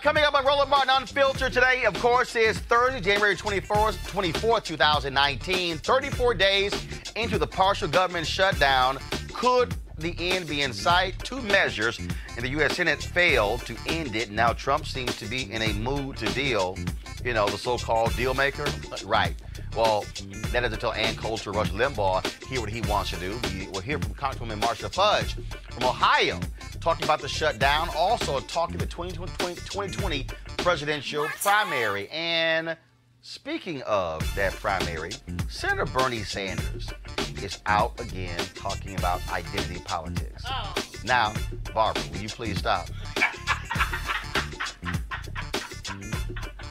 coming up on Roland Martin Unfiltered today, of course, is Thursday, January 24th, 2019. 34 days into the partial government shutdown. Could the end be in sight? Two measures in the U.S. Senate failed to end it. Now Trump seems to be in a mood to deal, you know, the so-called deal maker. Right. Well, that is until Coulter, Rush Limbaugh hear what he wants to do. We'll hear from Congresswoman Marcia Fudge from Ohio talking about the shutdown, also talking the 2020 presidential primary. And speaking of that primary, Senator Bernie Sanders is out again talking about identity politics. Oh. Now, Barbara, will you please stop?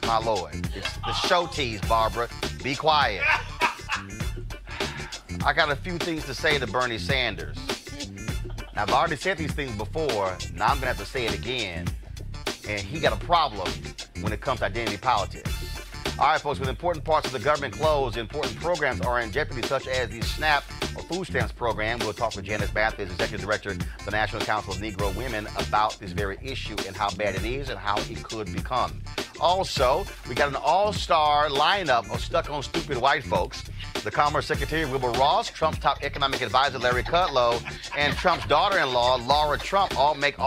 My Lord, it's the show tease, Barbara. Be quiet. I got a few things to say to Bernie Sanders. Now, I've already said these things before. Now I'm going to have to say it again. And he got a problem when it comes to identity politics. All right, folks, with important parts of the government closed, important programs are in jeopardy, such as the SNAP or food stamps program. We'll talk with Janice Mathis, Executive Director of the National Council of Negro Women, about this very issue and how bad it is and how it could become. Also, we got an all-star lineup of stuck-on stupid white folks. The Commerce Secretary, Wilbur Ross, Trump's top economic advisor, Larry Kudlow, and Trump's daughter-in-law, Laura Trump, all make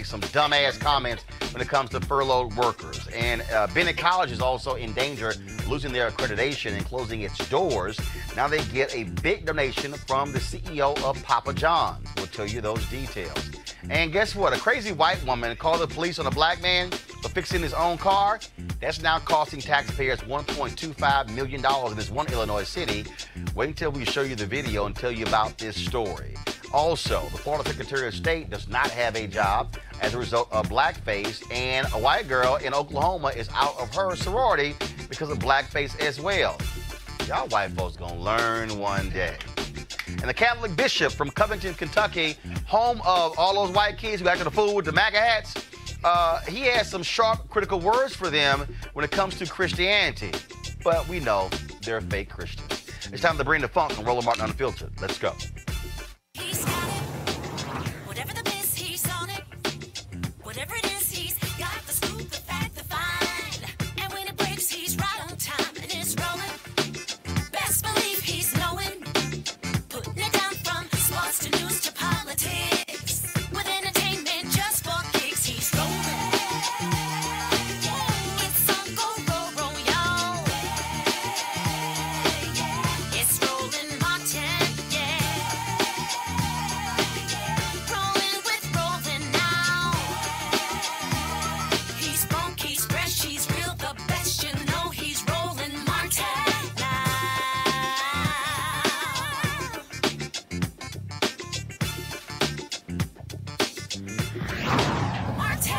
some dumbass comments when it comes to furloughed workers. And Bennett College is also in danger of losing their accreditation and closing its doors. Now they get a big donation from the CEO of Papa John's. We'll tell you those details. And guess what? A crazy white woman called the police on a black man for fixing his own car. That's now costing taxpayers $1.25 million in this one Illinois city. Wait until we show you the video and tell you about this story. Also, the Florida Secretary of State does not have a job as a result of blackface, and a white girl in Oklahoma is out of her sorority because of blackface as well. Y'all white folks gonna learn one day. And the Catholic bishop from Covington, Kentucky, home of all those white kids who acted a fool with the MAGA hats, he has some sharp, critical words for them when it comes to Christianity. But we know they're fake Christians. It's time to bring the funk on Roland Martin Unfiltered. Let's go. He's got it. Whatever the miss, he's on it. Whatever it is, he's got the scoop, the fact, the find. And when it breaks, he's right on time and it's rolling. Best believe he's knowing. Putting it down from sports to news to politics. With entertainment just for kicks, he's rolling. It's on go, y'all. It's Roland Martin, yeah. Rolling with Roland now. He's funk, he's fresh, he's real, the best, you know he's Roland Martin now. Martin.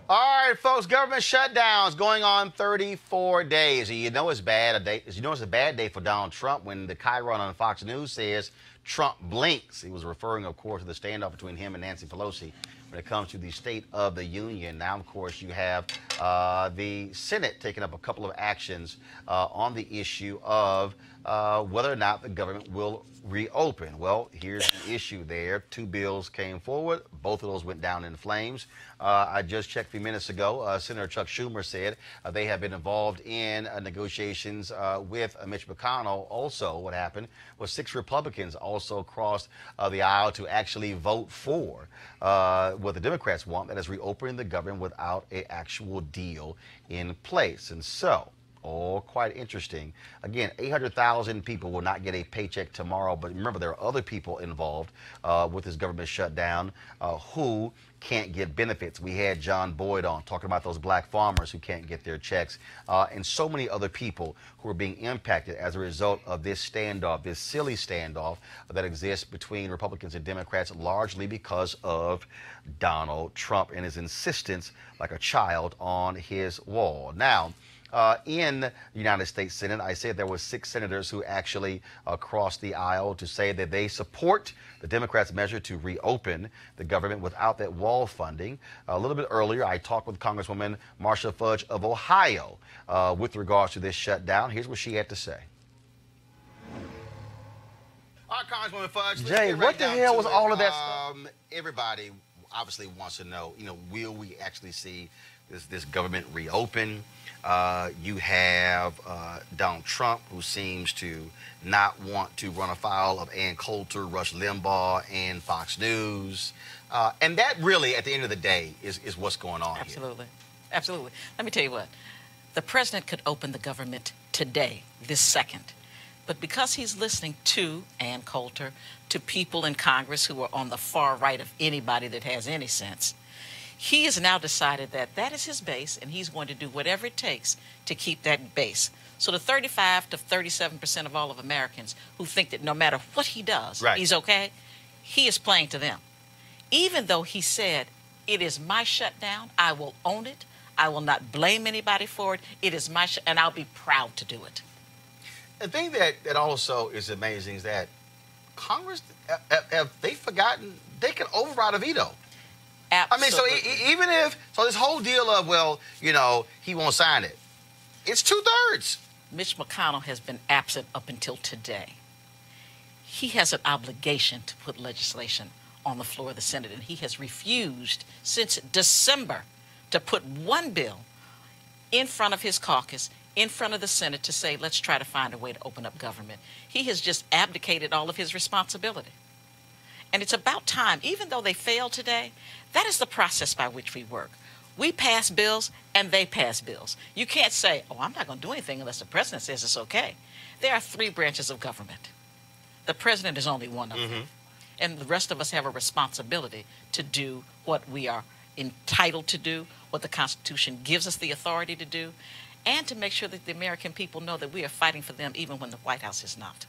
All right, folks, government shutdowns going on 34 days. You know it's bad. You know it's a bad day for Donald Trump when the Chiron on Fox News says Trump blinks. He was referring, of course, to the standoff between him and Nancy Pelosi when it comes to the State of the Union. Now, of course, you have the Senate taking up a couple of actions on the issue of whether or not the government will reopen. Well, here's the issue there. Two bills came forward. Both of those went down in flames. I just checked a few minutes ago. Senator Chuck Schumer said they have been involved in negotiations with Mitch McConnell. Also, what happened was 6 Republicans also crossed the aisle to actually vote for what the Democrats want, that is reopening the government without an actual deal in place. And so, quite interesting. Again, 800,000 people will not get a paycheck tomorrow, but remember, there are other people involved with this government shutdown who can't get benefits. We had John Boyd on talking about those black farmers who can't get their checks, and so many other people who are being impacted as a result of this standoff, this silly standoff that exists between Republicans and Democrats, largely because of Donald Trump and his insistence, like a child, on his wall. Now, in the United States Senate, I said there were 6 senators who actually crossed the aisle to say that they support the Democrats' measure to reopen the government without that wall funding. A little bit earlier, I talked with Congresswoman Marcia Fudge of Ohio with regards to this shutdown. Here's what she had to say. All right, Congresswoman Fudge. Jay, what the hell was all of that stuff? Everybody, obviously wants to know, will we actually see this government reopen? You have Donald Trump, who seems to not want to run afoul of Ann Coulter, Rush Limbaugh, and Fox News. And that really, at the end of the day, is what's going on here. Absolutely. Absolutely. Let me tell you what. The president could open the government today, this second. But because he's listening to Ann Coulter, to people in Congress who are on the far right of anybody that has any sense, he has now decided that that is his base, and he's going to do whatever it takes to keep that base. So the 35 to 37% of all of Americans who think that no matter what he does, right, he's okay, he is playing to them. Even though he said, it is my shutdown, I will own it, I will not blame anybody for it, it is my and I'll be proud to do it. The thing that also is amazing is that Congress, have they forgotten, they can override a veto. Absolutely. I mean, so even if, this whole deal of, well, he won't sign it, it's 2/3. Mitch McConnell has been absent up until today. He has an obligation to put legislation on the floor of the Senate, and he has refused since December to put one bill in front of his caucus, in front of the Senate, to say, let's try to find a way to open up government. He has just abdicated all of his responsibility. And it's about time, even though they failed today, that is the process by which we work. We pass bills and they pass bills. You can't say, oh, I'm not going to do anything unless the president says it's okay. There are 3 branches of government. The president is only one of them. And the rest of us have a responsibility to do what we are entitled to do, what the Constitution gives us the authority to do, and to make sure that the American people know that we are fighting for them even when the White House is not.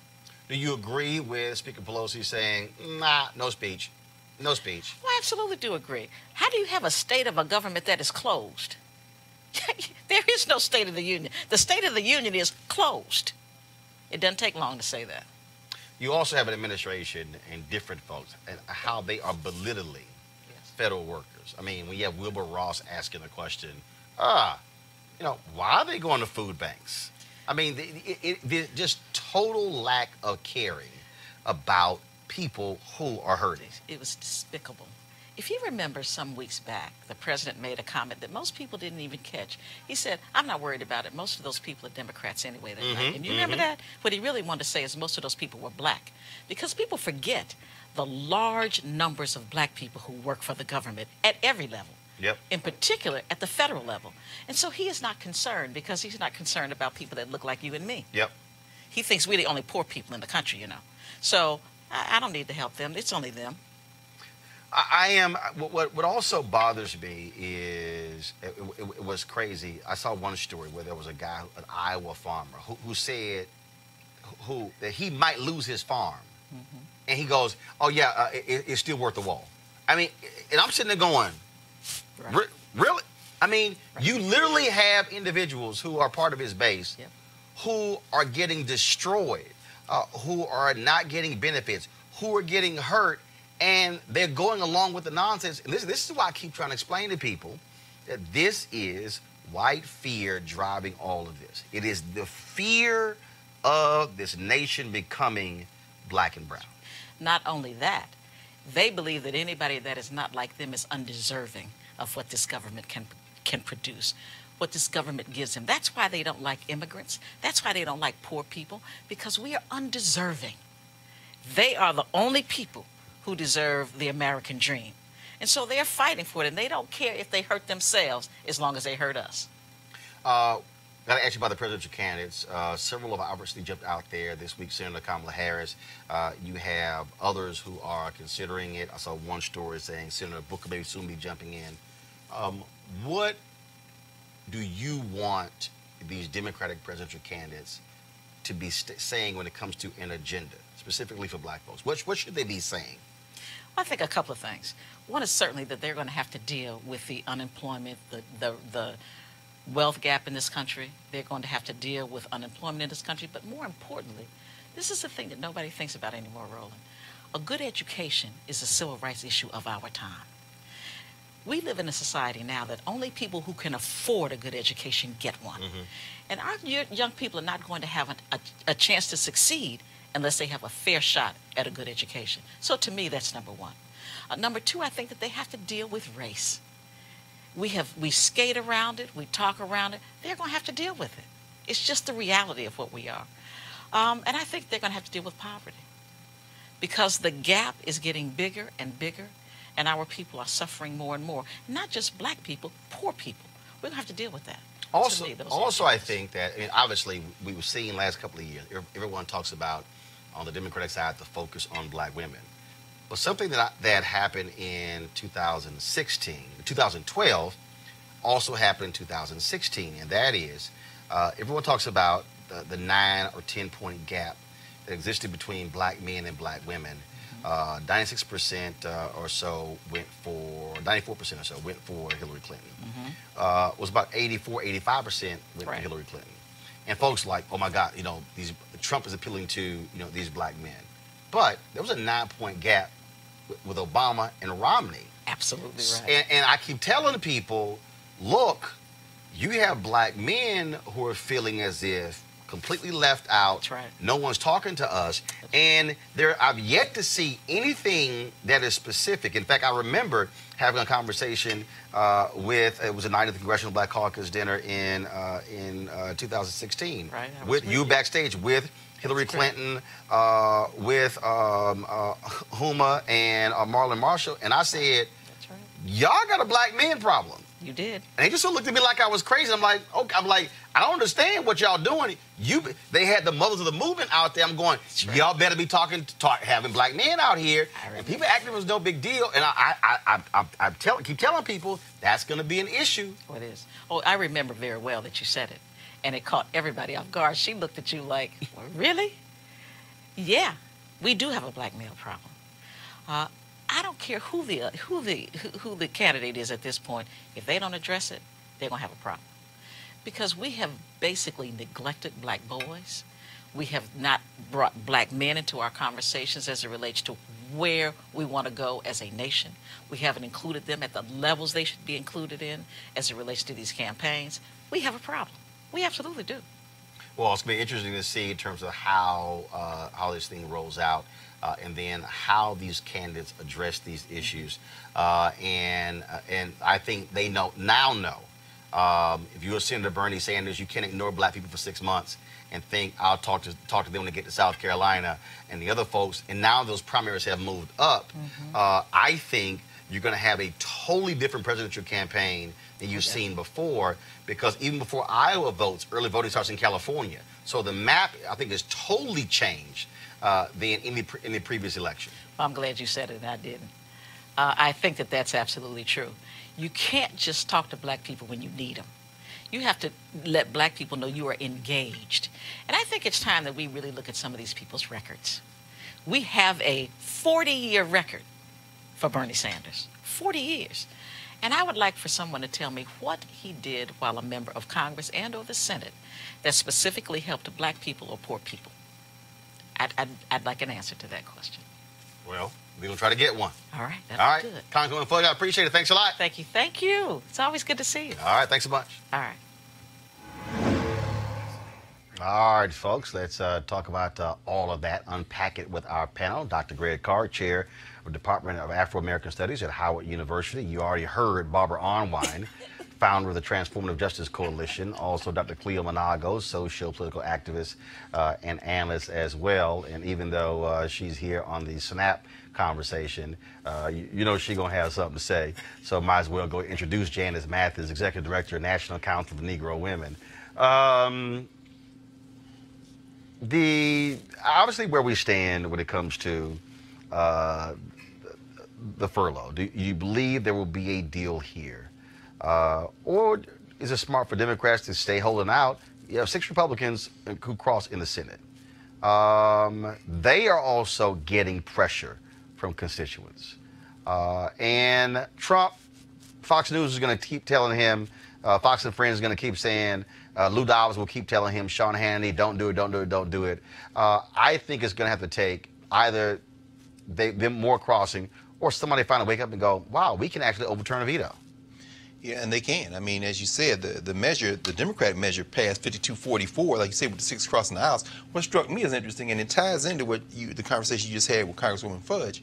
Do you agree with Speaker Pelosi saying, nah, no speech, no speech? Well, I absolutely do agree. How do you have a state of a government that is closed? There is no State of the Union. The State of the Union is closed. It doesn't take long to say that. You also have an administration and different folks and how they are belittling federal workers. I mean, when you have Wilbur Ross asking the question, why are they going to food banks? I mean, just total lack of caring about people who are hurting. It was despicable. If you remember some weeks back, the president made a comment that most people didn't even catch. He said, I'm not worried about it. Most of those people are Democrats anyway. And you remember that? What he really wanted to say is most of those people were black. Because people forget the large numbers of black people who work for the government at every level. Yep. In particular at the federal level. And so he is not concerned because he's not concerned about people that look like you and me. Yep. He thinks we're the only poor people in the country, So I don't need to help them. It's only them. I am. What also bothers me is it was crazy. I saw one story where there was a guy, an Iowa farmer, who said that he might lose his farm, and he goes, "Oh yeah, it's still worth the wall." I mean, and I'm sitting there going, Right. Really? I mean, you literally have individuals who are part of his base who are getting destroyed, who are not getting benefits, who are getting hurt, and they're going along with the nonsense. And this is why I keep trying to explain to people that this is white fear driving all of this. It is the fear of this nation becoming black and brown. Not only that, they believe that anybody that is not like them is undeserving of what this government can produce, what this government gives them. That's why they don't like immigrants. That's why they don't like poor people, because we are undeserving. They are the only people who deserve the American dream. And so they're fighting for it, and they don't care if they hurt themselves as long as they hurt us. Got to ask you about the presidential candidates. Several have obviously jumped out there this week. Senator Kamala Harris. You have others who are considering it. I saw one story saying Senator Booker may soon be jumping in. What do you want these Democratic presidential candidates to be saying when it comes to an agenda, specifically for black folks? What should they be saying? I think a couple of things. One is certainly that they're going to have to deal with the unemployment, the wealth gap in this country. They're going to have to deal with unemployment in this country. But more importantly, this is the thing that nobody thinks about anymore, Roland. A good education is a civil rights issue of our time. We live in a society now that only people who can afford a good education get one. And our young people are not going to have a chance to succeed unless they have a fair shot at a good education. So to me, that's number one. Number two, I think that they have to deal with race. We skate around it, we talk around it. They're going to have to deal with it. It's just the reality of what we are. And I think they're going to have to deal with poverty because the gap is getting bigger and bigger, and our people are suffering more and more. Not just black people, poor people. We're going to have to deal with that. Also, I think that, I mean, obviously, we were seeing last couple of years, everyone talks about, on the Democratic side, the focus on black women. But something that happened in 2012 also happened in 2016, and that is, everyone talks about the 9 or 10 point gap that existed between black men and black women. 96% or so went for, 94% or so went for Hillary Clinton. Was about 84, 85% went for Hillary Clinton. And folks like, oh my God, you know, Trump is appealing to, you know, these black men. But there was a 9 point gap with Obama and Romney. Absolutely right. And I keep telling people, look, you have black men who are feeling as if completely left out. That's right. No one's talking to us. And I've yet to see anything that is specific. In fact, I remember having a conversation it was a night at the Congressional Black Caucus dinner in 2016. Right. With you backstage with Hillary Clinton, with Huma and Marlon Marshall. And I said, that's right, y'all got a black man problem. You did. And they just looked at me like I was crazy. I'm like, okay, I don't understand what y'all doing. They had the mothers of the movement out there. I'm going, y'all better be having black men out here. And people acting it was no big deal. And I keep telling people that's going to be an issue. Oh, it is. Oh, I remember very well that you said it, and it caught everybody off guard. She looked at you like, well, really? Yeah, we do have a black male problem. I don't care who the candidate is at this point. If they don't address it, they're going to have a problem. Because we have basically neglected black boys. We have not brought black men into our conversations as it relates to where we want to go as a nation. We haven't included them at the levels they should be included in as it relates to these campaigns. We have a problem. We absolutely do. Well, it's going to be interesting to see in terms of how this thing rolls out. And then how these candidates address these issues, and I think they now know. If you're Senator Bernie Sanders, you can't ignore black people for 6 months and think I'll talk to them when they get to South Carolina and the other folks. And now those primaries have moved up. I think you're going to have a totally different presidential campaign than you've seen before, because even before Iowa votes, early voting starts in California. So the map, I think, has totally changed than in the previous election. Well, I'm glad you said it and I didn't. I think that that's absolutely true. You can't just talk to black people when you need them. You have to let black people know you are engaged. And I think it's time that we really look at some of these people's records. We have a 40-year record for Bernie Sanders. 40 years. And I would like for someone to tell me what he did while a member of Congress and or the Senate that specifically helped black people or poor people. I'd like an answer to that question. Well, we're going to try to get one. All right. All right. Good. Congresswoman Fudge, I appreciate it. Thanks a lot. Thank you. Thank you. It's always good to see you. All right. Thanks a bunch. All right. All right, folks. Let's talk about all of that, unpack it with our panel. Dr. Greg Carr, Chair of the Department of Afro-American Studies at Howard University. You already heard Barbara Arnwine, founder of the Transformative Justice Coalition. Also, Dr. Cleo Monago, socio-political activist and analyst as well. And even though she's here on the SNAP conversation, you know she's going to have something to say. So might as well go introduce Janice Mathis, Executive Director of National Council for Negro Women. Obviously where we stand when it comes to the furlough, do you believe there will be a deal here? Or is it smart for Democrats to stay holding out? You have 6 Republicans who crossed in the Senate. They are also getting pressure from constituents. And Trump, Fox News is going to keep telling him, Fox and Friends is going to keep saying, Lou Dobbs will keep telling him, Sean Hannity, don't do it, don't do it, don't do it. I think it's going to have to take either them more crossing or somebody finally wake up and go, wow, we can actually overturn a veto. Yeah, and they can. I mean, as you said, the measure, the Democratic measure passed 52-44, like you said, with the 6 crossing the aisles. What struck me as interesting, and it ties into what the conversation you just had with Congresswoman Fudge,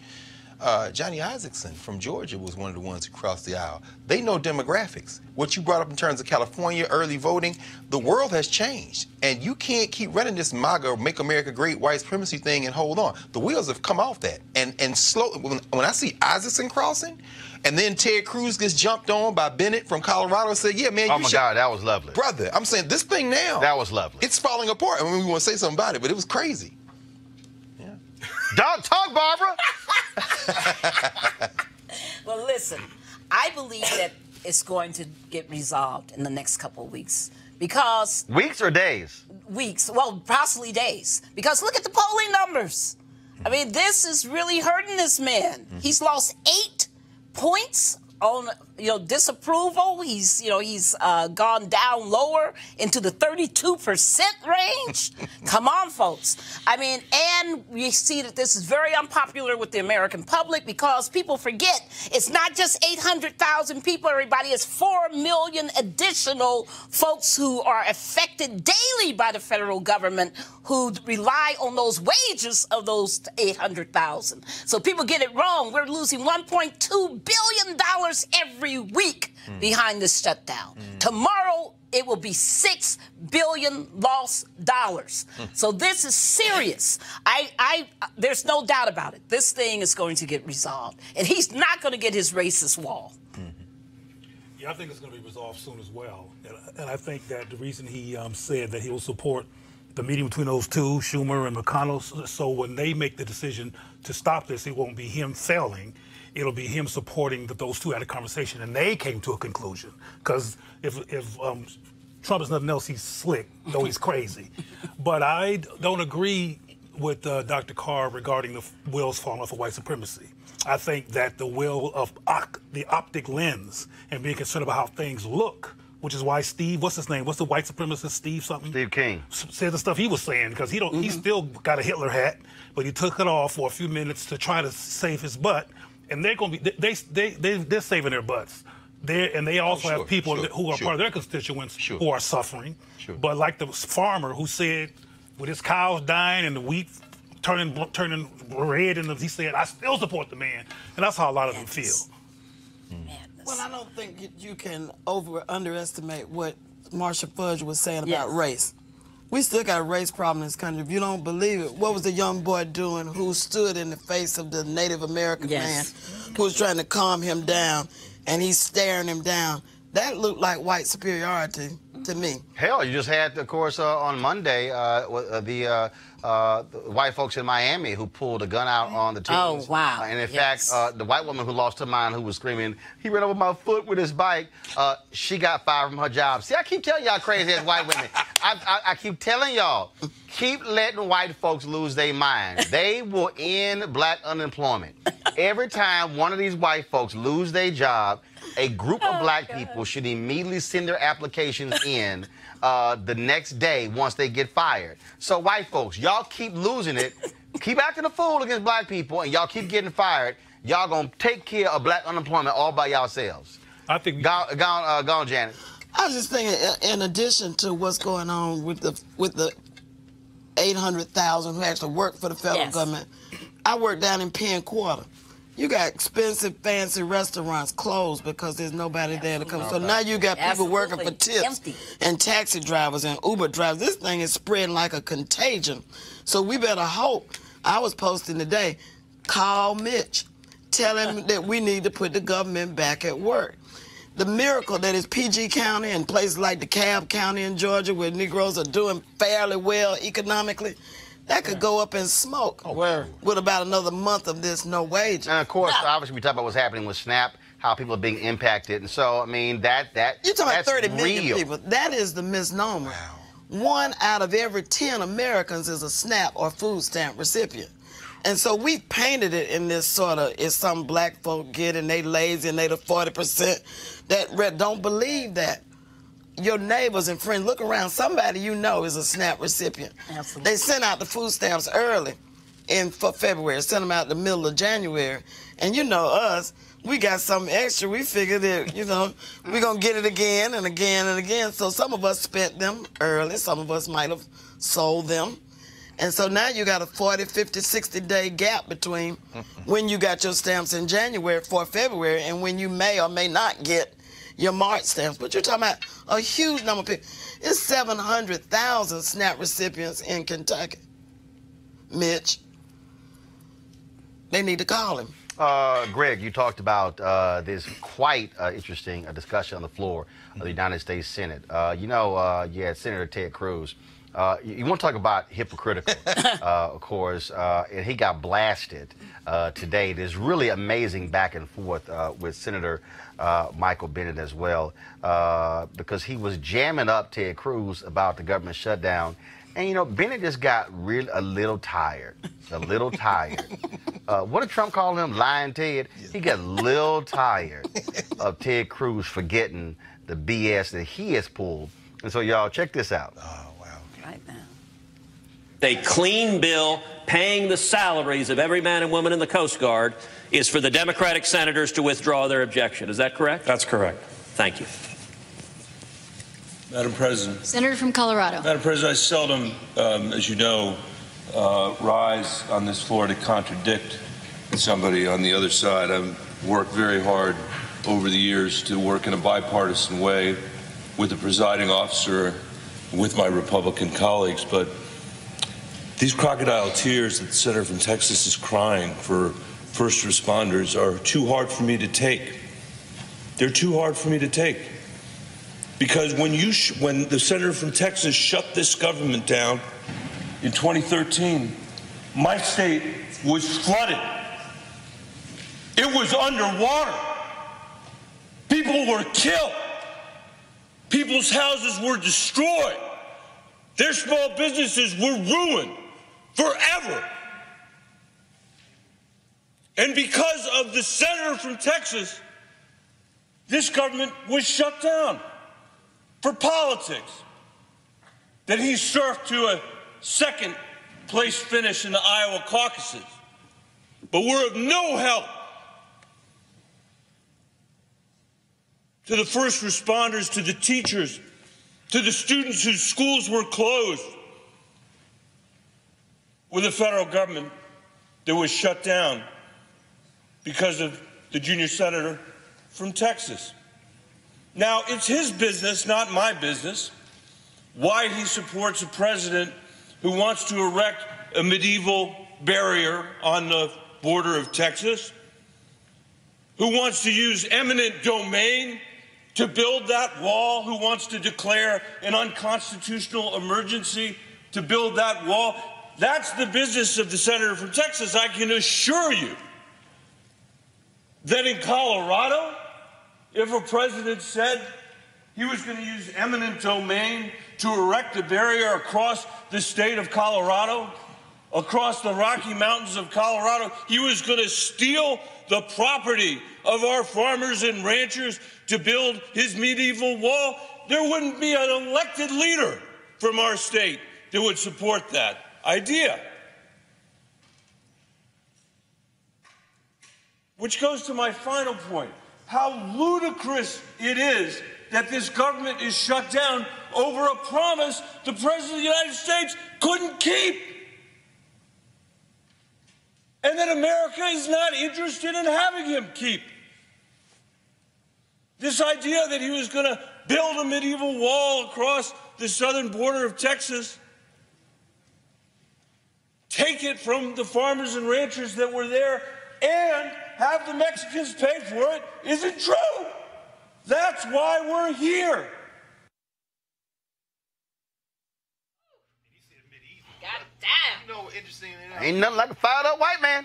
Johnny Isakson from Georgia was one of the ones who crossed the aisle. They know demographics. What you brought up in terms of California, early voting, the world has changed. And you can't keep running this MAGA, Make America Great, white supremacy thing and hold on. The wheels have come off that. And slowly, when I see Isakson crossing, and then Ted Cruz gets jumped on by Bennett from Colorado and said, yeah, man, oh, my God, that was lovely. Brother, I'm saying this thing now. That was lovely. It's falling apart. I mean, we want to say something about it, but it was crazy. Don't talk, Barbara. Well, listen, I believe that it's going to get resolved in the next couple of weeks because... Weeks or days? Weeks. Well, possibly days. Because look at the polling numbers. I mean, this is really hurting this man. He's lost 8 points on, disapproval. He's gone down lower into the 32% range. Come on, folks. I mean, and we see that this is very unpopular with the American public because people forget it's not just 800,000 people, everybody. It's 4 million additional folks who are affected daily by the federal government who rely on those wages of those 800,000. So people get it wrong. We're losing $1.2 billion every week behind this shutdown. Tomorrow, it will be $6 billion lost dollars. So this is serious. There's no doubt about it. This thing is going to get resolved. And he's not going to get his racist wall. Yeah, I think it's going to be resolved soon as well. And I think that the reason he said that he will support the meeting between those two, Schumer and McConnell, so when they make the decision to stop this, it won't be him failing. It'll be him supporting that those two had a conversation and they came to a conclusion. Because if Trump is nothing else, he's slick, though he's crazy. But I don't agree with Dr. Carr regarding the wheels falling off of white supremacy. I think that the wheel of the optic lens and being concerned about how things look, which is why Steve, what's his name? What's the white supremacist, Steve something? Steve King. Said the stuff he was saying because he still got a Hitler hat, but he took it off for a few minutes to try to save his butt. And they're going to be, they're saving their butts. They also have people who are part of their constituents who are suffering. But like the farmer who said, with his cows dying and the wheat turning red, and he said, I still support the man. And that's how a lot of them feel. Well, I don't think you can underestimate what Marsha Fudge was saying about race. We still got a race problem in this country. If you don't believe it, what was the young boy doing who stood in the face of the Native American man who was trying to calm him down, and he's staring him down? That looked like white superiority to me. Hell, you just had, of course, on Monday, the white folks in Miami who pulled a gun out on the teens. Oh, wow. And in fact, the white woman who lost her mind, who was screaming, he ran over my foot with his bike, she got fired from her job. See, I keep telling y'all crazy-ass white women. I keep telling y'all, keep letting white folks lose their mind. They will end black unemployment. Every time one of these white folks lose their job, a group of black people should immediately send their applications in the next day once they get fired. So white folks, y'all keep losing it, keep acting a fool against black people, and y'all keep getting fired. Y'all gonna take care of black unemployment all by yourselves. I think. Go on, Janet. I was just thinking, in addition to what's going on with the 800,000 who actually work for the federal government, I work down in Penn Quarter. You got expensive, fancy restaurants closed because there's nobody there to come. So now you got people working for tips and taxi drivers and Uber drivers. This thing is spreading like a contagion. So we better hope. I was posting today, call Mitch, tell him that we need to put the government back at work. The miracle that is PG County and places like DeKalb County in Georgia where Negroes are doing fairly well economically, that could go up in smoke with about another month of this no wage. And of course, obviously, we talk about what's happening with SNAP, how people are being impacted. And so, I mean, you're talking about 30 million real. people. That is the misnomer. Wow. 1 out of every 10 Americans is a SNAP or food stamp recipient. And so we painted it in this sort of, it's some black folk get and they lazy and they the 40% that don't believe that. Your neighbors and friends, look around. Somebody you know is a SNAP recipient. Absolutely. They sent out the food stamps early for February, sent them out the middle of January. And you know us, we got something extra. We figured that, we're going to get it again and again and again. So some of us spent them early. Some of us might have sold them. And so now you got a 40, 50, 60-day gap between when you got your stamps in January for February and when you may or may not get your March stamps. But you're talking about a huge number of people. It's 700,000 SNAP recipients in Kentucky. Mitch, they need to call him. Greg, you talked about this quite interesting discussion on the floor of the United States Senate. You had Senator Ted Cruz. You want to talk about hypocritical, of course, and he got blasted today. There's really amazing back and forth with Senator Michael Bennett as well, because he was jamming up Ted Cruz about the government shutdown. And, Bennett just got a little tired, What did Trump call him? Lying Ted? He got a little tired of Ted Cruz forgetting the BS that he has pulled. And so, y'all, check this out. Oh, wow. Right now. A clean bill paying the salaries of every man and woman in the Coast Guard is for the Democratic senators to withdraw their objection. Is that correct? That's correct. Thank you. Madam President. Senator from Colorado. Madam President, I seldom, as you know, rise on this floor to contradict somebody on the other side. I've worked very hard over the years to work in a bipartisan way with the presiding officer, with my Republican colleagues, but these crocodile tears that the senator from Texas is crying for first responders are too hard for me to take. They're too hard for me to take. Because when the senator from Texas shut this government down in 2013, my state was flooded. It was underwater. People were killed. People's houses were destroyed. Their small businesses were ruined forever. And because of the senator from Texas, this government was shut down for politics. That he surfed to a second place finish in the Iowa caucuses. But we're of no help to the first responders, to the teachers, to the students whose schools were closed, with a federal government that was shut down because of the junior senator from Texas. Now, it's his business, not my business, why he supports a president who wants to erect a medieval barrier on the border of Texas, who wants to use eminent domain to build that wall, who wants to declare an unconstitutional emergency to build that wall. That's the business of the senator from Texas. I can assure you that in Colorado, if a president said he was going to use eminent domain to erect a barrier across the state of Colorado, across the Rocky Mountains of Colorado, he was going to steal the property of our farmers and ranchers to build his medieval wall, there wouldn't be an elected leader from our state that would support that idea. Which goes to my final point. How ludicrous it is that this government is shut down over a promise the President of the United States couldn't keep. And that America is not interested in having him keep. This idea that he was going to build a medieval wall across the southern border of Texas, take it from the farmers and ranchers that were there, and have the Mexicans pay for it, isn't true. That's why we're here. God damn. You know, interesting. Ain't nothing like a fired up white man.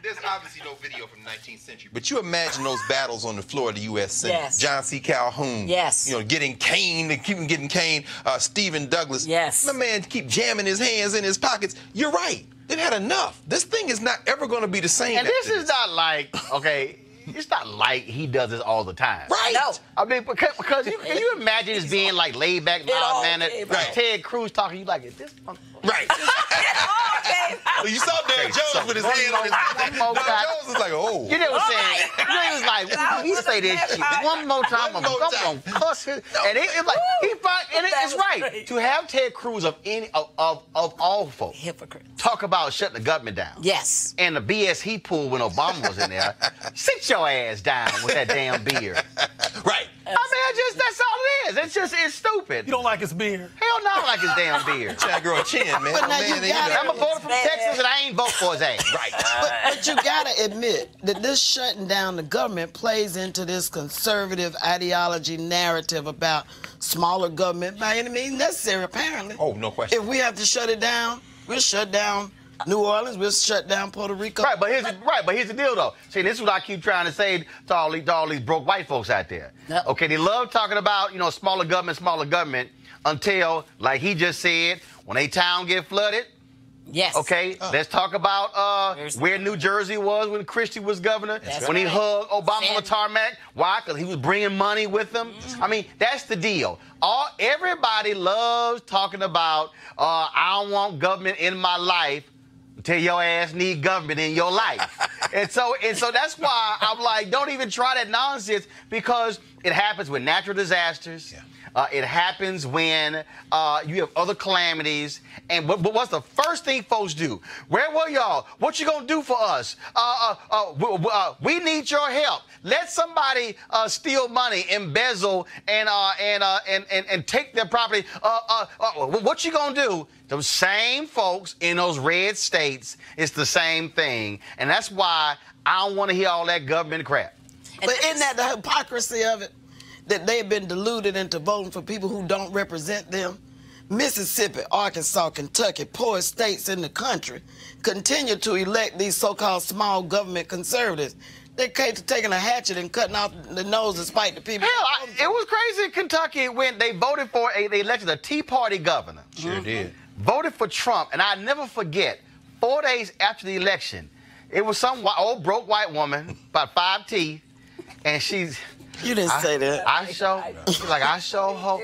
There's obviously no video from the 19th century, but you imagine those battles on the floor of the U.S. Senate. Yes. John C. Calhoun. Yes. Getting caned and keep getting caned. Stephen Douglas. Yes. My man keep jamming his hands in his pockets. You're right. They've had enough. This thing is not ever going to be the same. And this is not like, okay, it's not like he does this all the time. Right. No. I mean, because can you imagine this being like laid back, mild-mannered, right. Ted Cruz talking, you like, is this? Right. Well, you saw Derek Jones with his hand on his Derek Jones was like, oh. You know what I'm saying? He was like, he say this shit one more time, I'm gonna cuss his. And it was like, he fought, and it's right to have Ted Cruz of all folks Hypocrite. talk about shutting the government down. Yes. And the BS he pulled when Obama was in there. Sit your ass down with that damn beard. Right. I mean, that's all it is. It's stupid. You don't like his beard? Hell no, I don't like his damn beard. Trying to grow a chin, man. But now you gotta- I'm a voter from Texas and I ain't vote for his ass. Right. But you gotta admit that this shutting down the government plays into this conservative ideology narrative about smaller government by any means necessary, apparently. Oh, no question. If we have to shut it down, we'll shut down New Orleans, we'll shut down Puerto Rico. Right, but here's the deal, though. See, this is what I keep trying to say to all these broke white folks out there. Yep. Okay, they love talking about, smaller government, until, like he just said, when a town get flooded. Yes. Okay, let's talk about where New Jersey was when Christie was governor. That's when he right. hugged Obama on the tarmac. Why? Because he was bringing money with him. I mean, that's the deal. Everybody loves talking about, I don't want government in my life until your ass need government in your life. and so that's why I'm like, don't even try that nonsense, because it happens with natural disasters. Yeah. It happens when you have other calamities. And but what's the first thing folks do? Where were y'all? What you gonna do for us? We need your help. Let somebody steal money, embezzle, and take their property. What you gonna do? Those same folks in those red states, it's the same thing. And that's why I don't want to hear all that government crap. But isn't that the hypocrisy of it? That they've been deluded into voting for people who don't represent them? Mississippi, Arkansas, Kentucky, poorest states in the country, continue to elect these so-called small government conservatives. They're taking a hatchet and cutting off the nose to spite the people. Hell, it was crazy in Kentucky when they voted for they elected a Tea Party governor. Sure did. Voted for Trump, and I never forget, 4 days after the election, it was some old broke white woman, about 5 teeth, and she's... You didn't say that. She's like, I sure hope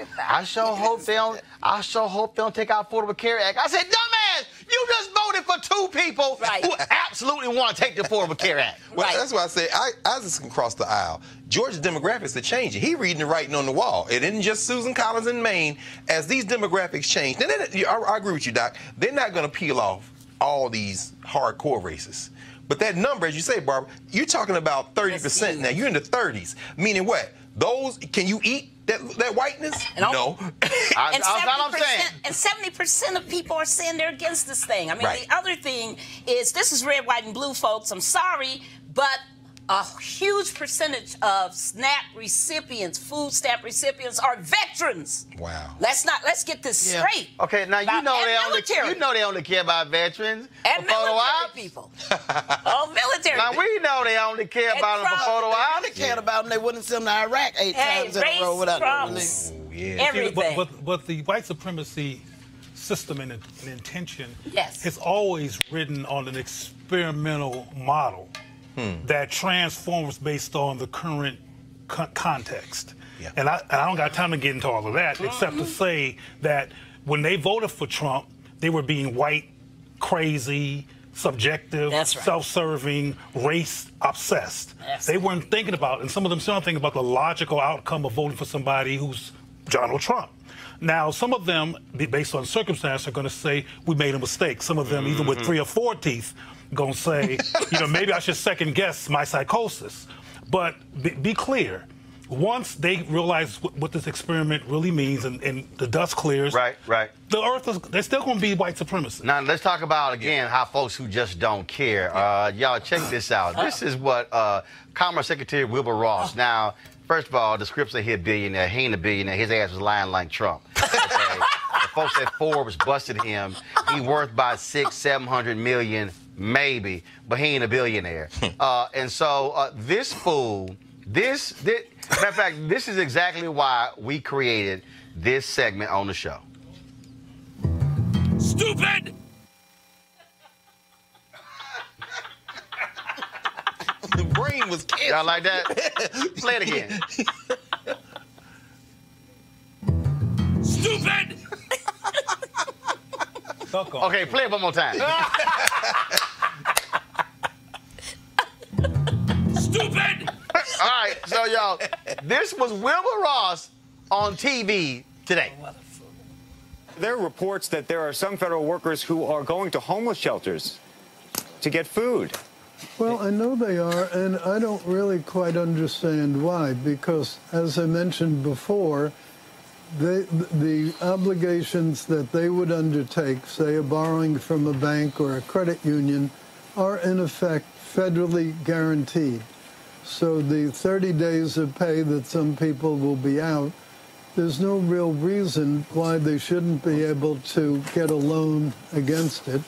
they don't take out Affordable Care Act. I said, dumbass, you just voted for 2 people who absolutely want to take the Affordable Care Act. Well, that's why I say Isakson crossed the aisle. Georgia's demographics are changing. He reading the writing on the wall. It isn't just Susan Collins in Maine. As these demographics change, I agree with you, Doc. They're not going to peel off all these hardcore races. But that number, as you say, Barbara, you're talking about 30% now. You're in the 30s. Meaning what? Those, can you eat that whiteness? No. And I'm saying. 70% of people are saying they're against this thing. I mean, the other thing is, this is red, white, and blue, folks. I'm sorry, but a huge percentage of SNAP recipients, food stamp recipients, are veterans. Wow. Let's get this straight. Okay, now you know they only care about veterans and for photo military ops. people. Oh, military. Now we know they only care about them for photo ops. They cared about them. They wouldn't send them to Iraq 8 times in a row without no release. Everything. But the white supremacy system and intention Yes. has always ridden on an experimental model that transforms based on the current context. Yeah. And I don't got time to get into all of that, except to say that when they voted for Trump, they were being white, crazy, subjective, self-serving, race-obsessed. They weren't thinking about, and some of them still don't think about the logical outcome of voting for somebody who's Donald Trump. Now, some of them, based on circumstance, are going to say, we made a mistake. Some of them, even with 3 or 4 teeth, going to say, maybe I should second guess my psychosis. But be clear. Once they realize what this experiment really means and the dust clears, the earth they're still going to be white supremacists. Now, let's talk about, again, how folks who just don't care. Y'all, check this out. This is what Commerce Secretary Wilbur Ross. Now, first of all, the script said he's a billionaire. He ain't a billionaire. His ass was lying like Trump. Okay? The folks at Forbes busted him. He worth about $600-700 million, maybe, but he ain't a billionaire. And so this fool, matter of fact, this is exactly why we created this segment on the show. Stupid! The brain was canceled. Y'all like that? Play it again. Stupid! Okay, play it one more time. Stupid! All right, so y'all, this was Wilbur Ross on TV today. There are reports that there are some federal workers who are going to homeless shelters to get food. Well, I know they are, and I don't really quite understand why, because, as I mentioned before, the obligations that they would undertake, say a borrowing from a bank or a credit union, are in effect federally guaranteed. So the 30 days of pay that some people will be out, there's no real reason why they shouldn't be able to get a loan against it.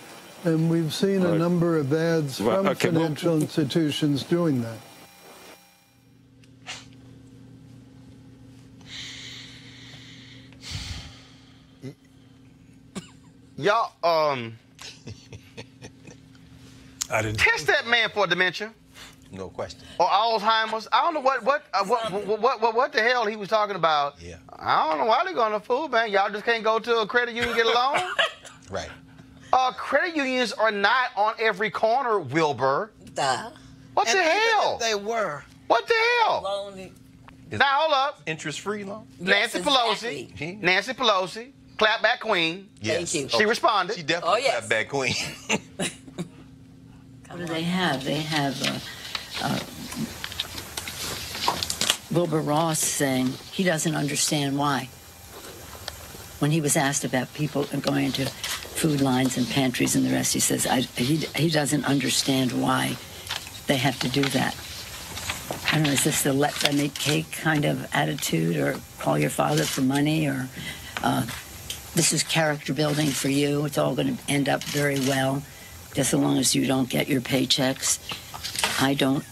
And we've seen a number of ads from financial institutions doing that. Y'all, I didn't test that man for dementia No question. or Alzheimer's. I don't know what the hell he was talking about. Yeah. I don't know why they're going to food bank. Y'all just can't go to a credit union and get a loan. Right. Credit unions are not on every corner, Wilbur. Duh. What the And even hell? if they were. What the hell? Lonely. Now hold up. Interest-free loan? Nancy exactly. Pelosi. Nancy Pelosi. Clapback queen. Yes. Thank you. She responded. She definitely Oh, yes. got back queen. What do they have? They have Wilbur Ross saying he doesn't understand why. When he was asked about people going into food lines and pantries and the rest, he says he doesn't understand why they have to do that. I don't know, is this the let them eat cake kind of attitude, or call your father for money, or this is character building for you, it's all going to end up very well, just as long as you don't get your paychecks. I don't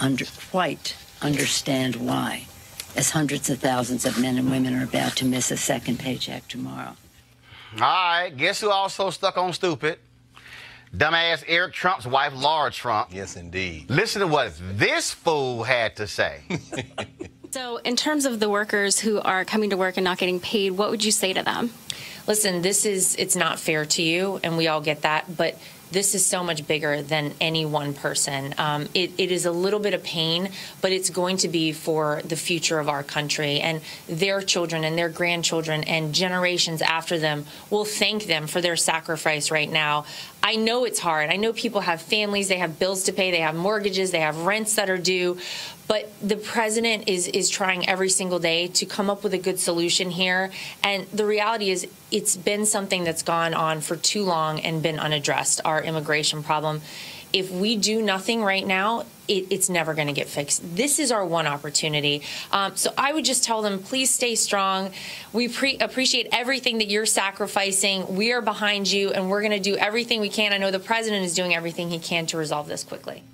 quite understand why, as hundreds of thousands of men and women are about to miss a second paycheck tomorrow. All right, guess who also stuck on stupid? Dumbass Eric Trump's wife, Laura Trump. Yes, indeed. Listen to what this fool had to say. So in terms of the workers who are coming to work and not getting paid, what would you say to them? Listen, it's not fair to you, and we all get that, but this is so much bigger than any one person. It is a little bit of pain, but it's going to be for the future of our country, and their children and their grandchildren and generations after them will thank them for their sacrifice right now. I know it's hard. I know people have families, they have bills to pay, they have mortgages, they have rents that are due, but the president is trying every single day to come up with a good solution here. And the reality is it's been something that's gone on for too long and been unaddressed, our immigration problem. If we do nothing right now, it's never going to get fixed. This is our one opportunity. So I would just tell them, please stay strong. We appreciate everything that you're sacrificing. We are behind you, and we're going to do everything we can. I know the president is doing everything he can to resolve this quickly.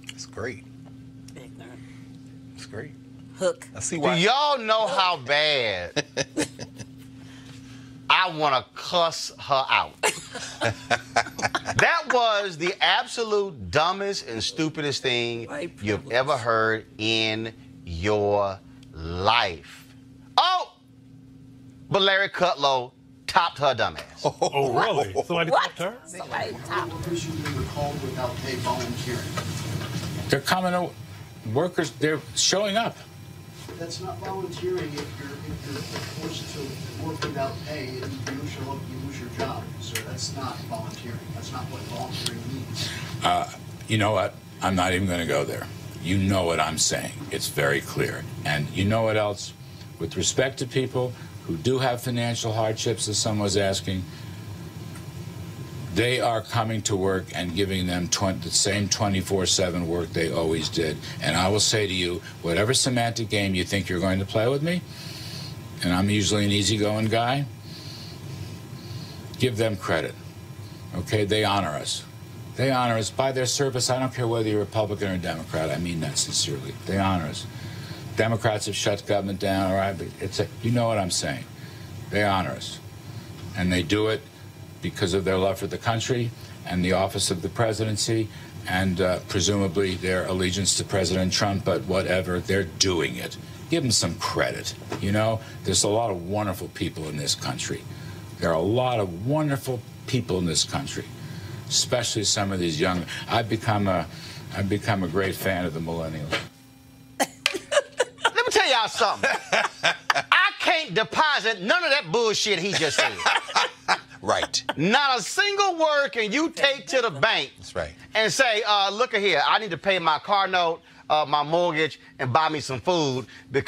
That's great. That's great. Hook. I see Do why. y'all know how bad I want to cuss her out? That was the absolute dumbest and stupidest thing you've ever heard in your life. Oh, but Larry Kudlow topped her dumbass. Oh, really? Somebody topped her? Somebody topped her. They're coming to workers, they're showing up. That's not volunteering if you're forced to work without pay and you don't show up, you lose your job. So that's not volunteering. That's not what volunteering means. You know what? I'm not even going to go there. You know what I'm saying. It's very clear. And you know what else? With respect to people who do have financial hardships, as someone was asking, they are coming to work and giving them the same 24/7 work they always did. And I will say to you, whatever semantic game you think you're going to play with me, and I'm usually an easygoing guy, give them credit. Okay? They honor us. They honor us by their service. I don't care whether you're a Republican or a Democrat. I mean that sincerely. They honor us. Democrats have shut government down, all right? But you know what I'm saying. They honor us. And they do it because of their love for the country and the office of the presidency and presumably their allegiance to President Trump, but whatever, they're doing it. Give them some credit. You know, there's a lot of wonderful people in this country. There are a lot of wonderful people in this country, especially some of these young. I've become a great fan of the millennials. Let me tell y'all something. I can't deposit none of that bullshit he just said. Right. Not a single word can you take to the bank. That's right. And say, look at here, I need to pay my car note, my mortgage, and buy me some food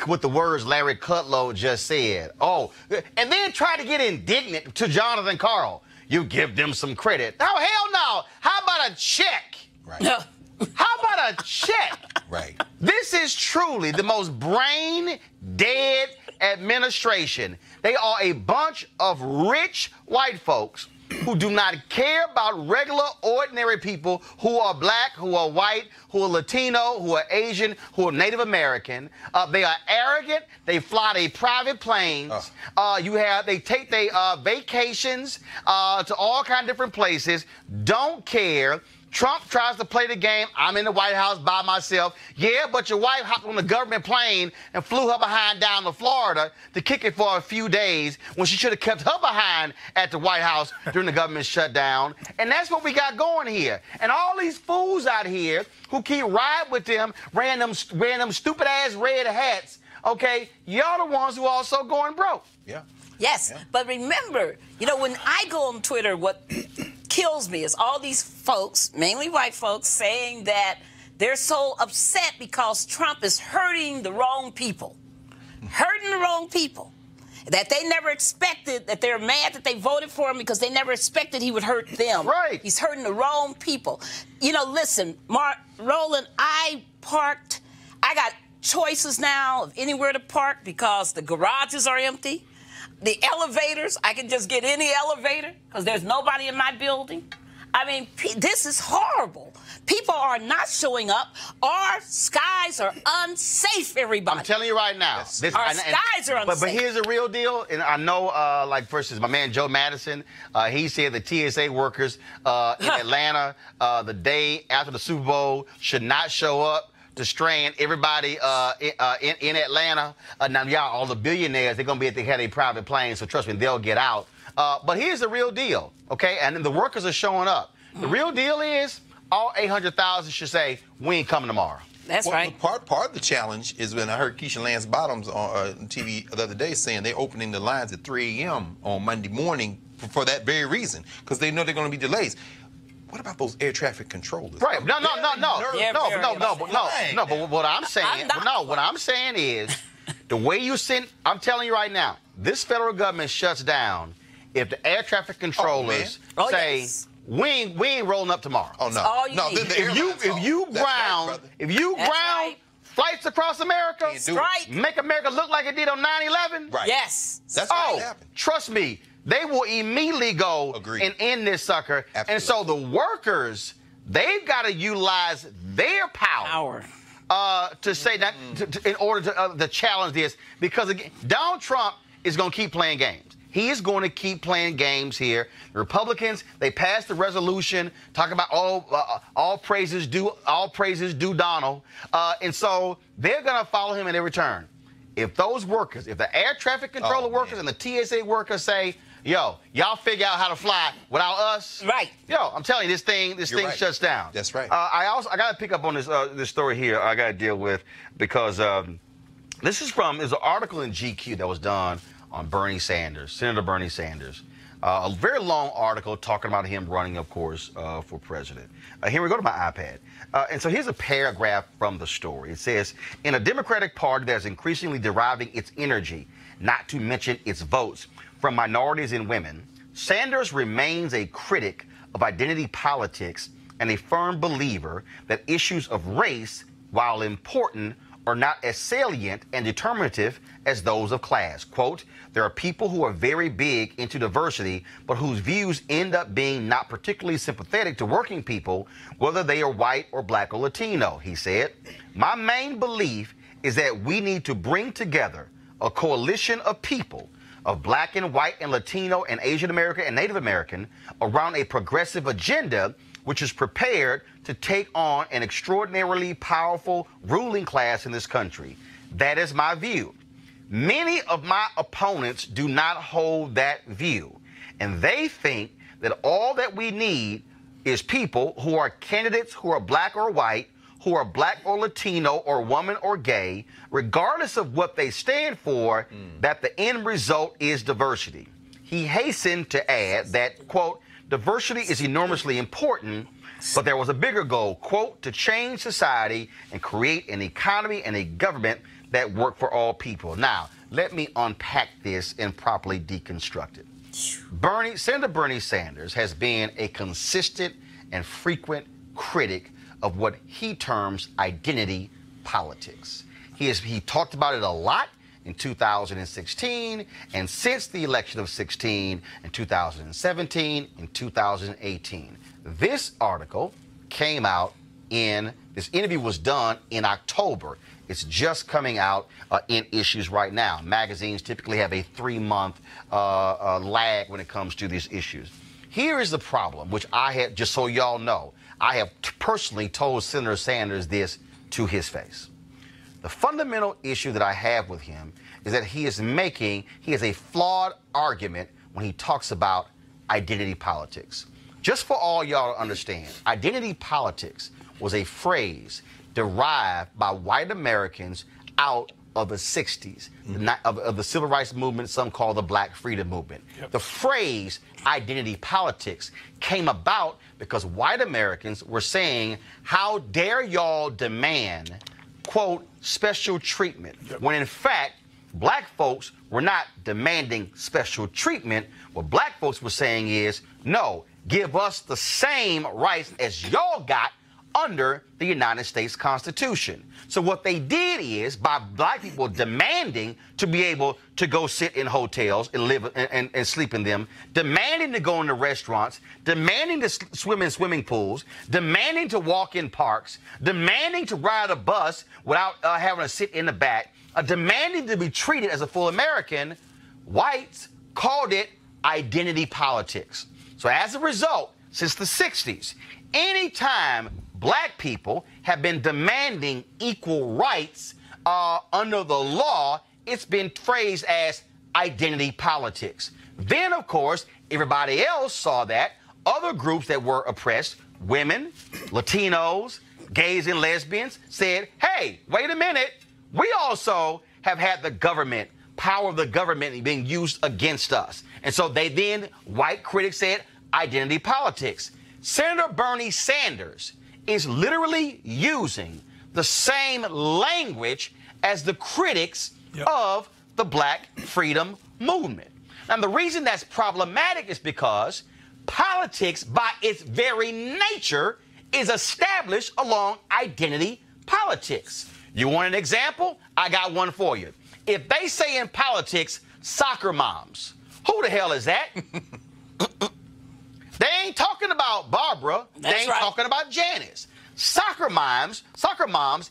with the words Larry Kudlow just said. Oh, and then try to get indignant to Jonathan Karl. You give them some credit. Oh, hell no. How about a check? Right. How about a check? Right. This is truly the most brain-dead administration. They are a bunch of rich white folks who do not care about regular, ordinary people who are black, who are white, who are Latino, who are Asian, who are Native American. They are arrogant. They fly their private planes. They take their vacations to all kinds of different places. Don't care. Trump tries to play the game. I'm in the White House by myself. Yeah, but your wife hopped on the government plane and flew her behind down to Florida to kick it for a few days when she should have kept her behind at the White House during the government shutdown. And that's what we got going here. And all these fools out here who keep riding with them, wearing them stupid-ass red hats, okay, y'all the ones who also going broke. Yeah. Yes, but remember, when I go on Twitter, what kills me is all these folks, mainly white folks, saying that they're so upset because Trump is hurting the wrong people. Hurting the wrong people. That they never expected, that they're mad that they voted for him because they never expected he would hurt them. Right. He's hurting the wrong people. Listen, Roland, I got choices now of anywhere to park because the garages are empty. The elevators, I can just get any elevator because there's nobody in my building. I mean, this is horrible. People are not showing up. Our skies are unsafe, everybody. I'm telling you right now. Our skies are unsafe. But here's the real deal. And I know, for instance, my man Joe Madison, he said the TSA workers in Atlanta the day after the Super Bowl should not show up to strand everybody in Atlanta. Now, y'all, all the billionaires, they're going to be at their private planes, so trust me, they'll get out. But here's the real deal, okay? And then the workers are showing up. The real deal is all 800,000 should say, we ain't coming tomorrow. That's right. Part of the challenge is when I heard Keisha Lance Bottoms on TV the other day saying they're opening the lines at 3 a.m. on Monday morning for that very reason, because they know they're going to be delays. What about those air traffic controllers? Right. No. But what I'm saying, is the way you send. I'm telling you right now, this federal government shuts down if the air traffic controllers say we ain't rolling up tomorrow. Oh no. If you ground flights across America, make America look like it did on 9/11. Right. Yes. That's what happened. Trust me. They will immediately go and end this sucker. Absolutely. And so the workers, they've got to utilize their power to say that in order to challenge this. Because, again, Donald Trump is going to keep playing games. He is going to keep playing games here. The Republicans, they passed the resolution talking about all praises due Donald. And so they're going to follow him in every turn. If those workers, if the air traffic controller workers and the TSA workers say, yo, y'all figure out how to fly without us. Right. Yo, I'm telling you, this thing shuts down. That's right. I got to pick up on this story here I got to deal with because this is an article in GQ that was done on Bernie Sanders, Senator Bernie Sanders. A very long article talking about him running, of course, for president. Here we go to my iPad. And so here's a paragraph from the story. It says, in a Democratic Party that is increasingly deriving its energy, not to mention its votes, from minorities and women, Sanders remains a critic of identity politics and a firm believer that issues of race, while important, are not as salient and determinative as those of class. Quote, there are people who are very big into diversity, but whose views end up being not particularly sympathetic to working people, whether they are white or black or Latino, he said. My main belief is that we need to bring together a coalition of people, of black and white and Latino and Asian American and Native American, around a progressive agenda which is prepared to take on an extraordinarily powerful ruling class in this country. That is my view. Many of my opponents do not hold that view, and they think that all that we need is people who are candidates who are black or white, who are black or Latino or woman or gay, regardless of what they stand for, that the end result is diversity. he hastened to add that, quote, diversity is enormously important, but there was a bigger goal, quote, to change society and create an economy and a government that work for all people. Now, let me unpack this and properly deconstruct it. Senator Bernie Sanders has been a consistent and frequent critic of what he terms identity politics. He talked about it a lot in 2016, and since the election of 16, in 2017, in 2018. This article came out this interview was done in October. It's just coming out in issues right now. Magazines typically have a 3-month lag when it comes to these issues. Here is the problem, which I have, just so y'all know, I have personally told Senator Sanders this to his face. The fundamental issue that I have with him is that he has a flawed argument when he talks about identity politics. Just for all y'all to understand, identity politics was a phrase derived by white Americans out of the 60s, of the civil rights movement, some call the Black Freedom Movement. Yep. The phrase identity politics came about because white Americans were saying, how dare y'all demand, quote, special treatment, when in fact, black folks were not demanding special treatment. What black folks were saying is, no, give us the same rights as y'all got under the United States Constitution. So what they did is, by black people demanding to be able to go sit in hotels and live and sleep in them, demanding to go into restaurants, demanding to swim in swimming pools, demanding to walk in parks, demanding to ride a bus without having to sit in the back, demanding to be treated as a full American, whites called it identity politics. So as a result, since the 60s, anytime black people have been demanding equal rights under the law, it's been phrased as identity politics. Then, of course, everybody else saw that. Other groups that were oppressed, women, Latinos, gays and lesbians, said, hey, wait a minute. We also have had the government, power of the government being used against us. And so white critics said, identity politics. Senator Bernie Sanders is literally using the same language as the critics of the Black Freedom Movement. And the reason that's problematic is because politics, by its very nature, is established along identity politics. You want an example? I got one for you. If they say in politics, soccer moms, who the hell is that? They ain't talking about Barbara. They ain't talking about Janice. Soccer moms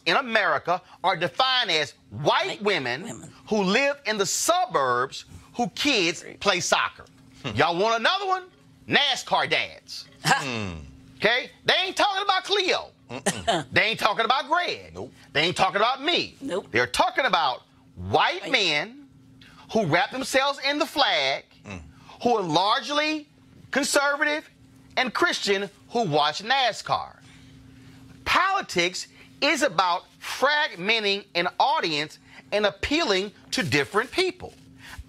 in America are defined as white women who live in the suburbs whose kids play soccer. Y'all want another one? NASCAR dads. Okay? They ain't talking about Cleo. They ain't talking about Greg. Nope. They ain't talking about me. Nope. They're talking about white men who wrap themselves in the flag, who are largely conservative and Christian, who watch NASCAR. Politics is about fragmenting an audience and appealing to different people.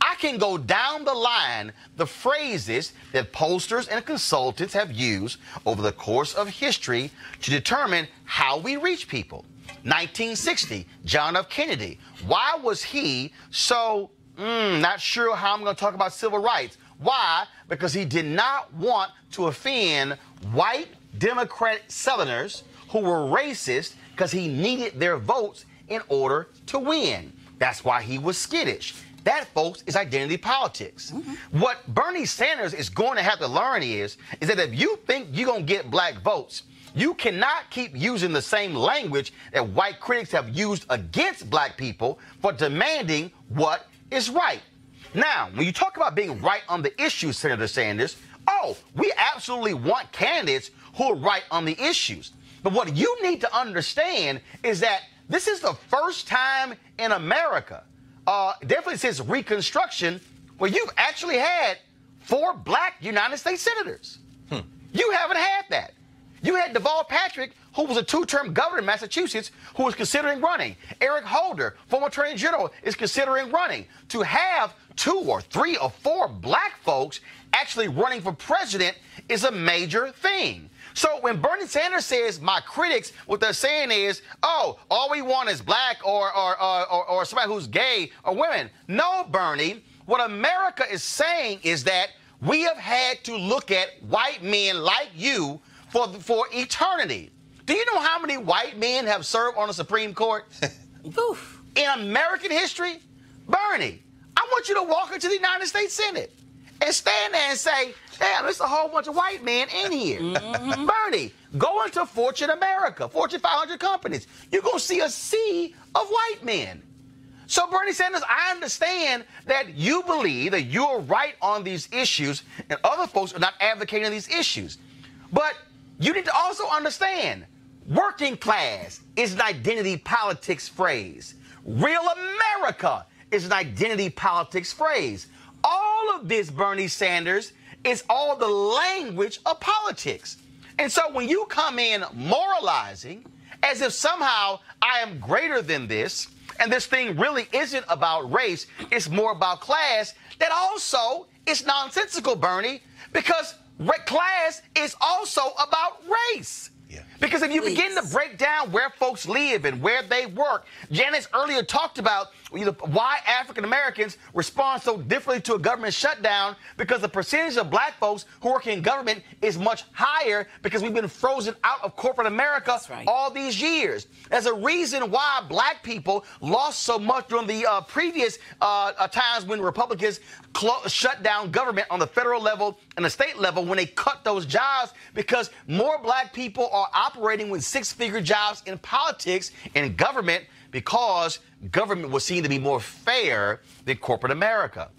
I can go down the line the phrases that pollsters and consultants have used over the course of history to determine how we reach people. 1960, John F. Kennedy. Why was he so not sure how I'm going to talk about civil rights? Why? Because he did not want to offend white Democratic Southerners who were racist because he needed their votes in order to win. That's why he was skittish. That, folks, is identity politics. What Bernie Sanders is going to have to learn is that if you think you're going to get black votes, you cannot keep using the same language that white critics have used against black people for demanding what is right. Now, when you talk about being right on the issues, Senator Sanders, we absolutely want candidates who are right on the issues. But what you need to understand is that this is the first time in America, definitely since Reconstruction, where you've actually had 4 black United States senators. You haven't had that. You had Deval Patrick, who was a 2-term governor in Massachusetts, who was considering running. Eric Holder, former attorney general, is considering running. To have 2 or 3 or 4 black folks actually running for president is a major thing. So when Bernie Sanders says, my critics, what they're saying is, oh, all we want is black or somebody who's gay or women. No, Bernie, what America is saying is that we have had to look at white men like you for eternity. Do you know how many white men have served on the Supreme Court? In American history? Bernie, I want you to walk into the United States Senate and stand there and say, damn, there's a whole bunch of white men in here. Bernie, go into Fortune America, Fortune 500 companies. You're going to see a sea of white men. So, Bernie Sanders, I understand that you believe that you're right on these issues and other folks are not advocating these issues. But you need to also understand, working class is an identity politics phrase. Real America is an identity politics phrase. All of this, Bernie Sanders, is all the language of politics. And so when you come in moralizing as if somehow I am greater than this, and this thing really isn't about race, it's more about class, that also is nonsensical, Bernie, because class is also about race. Because if you begin to break down where folks live and where they work, Janice earlier talked about why African Americans respond so differently to a government shutdown, because the percentage of black folks who work in government is much higher because we've been frozen out of corporate America all these years. There's a reason why black people lost so much during the previous times when Republicans shut down government on the federal level and the state level when they cut those jobs, because more black people are operating with 6-figure jobs in politics and government because government was seen to be more fair than corporate America.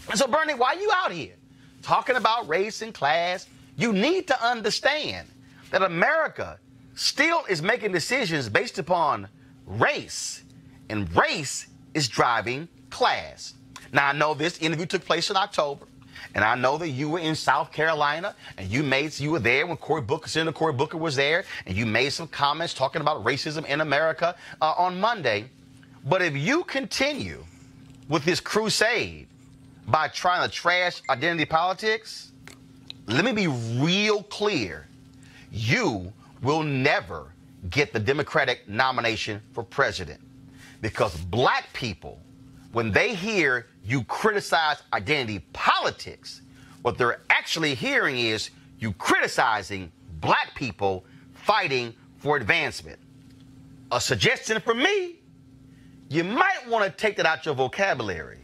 And so, Bernie, why are you out here talking about race and class? You need to understand that America still is making decisions based upon race, and race is driving class. Now, I know this interview took place in October, and I know that you were in South Carolina, and you were there when Senator Cory Booker was there, and you made some comments talking about racism in America on Monday. But if you continue with this crusade by trying to trash identity politics, let me be real clear. You will never get the Democratic nomination for president, because black people, when they hear you criticize identity politics, what they're actually hearing is you criticizing black people fighting for advancement. A suggestion from me, you might want to take that out your vocabulary.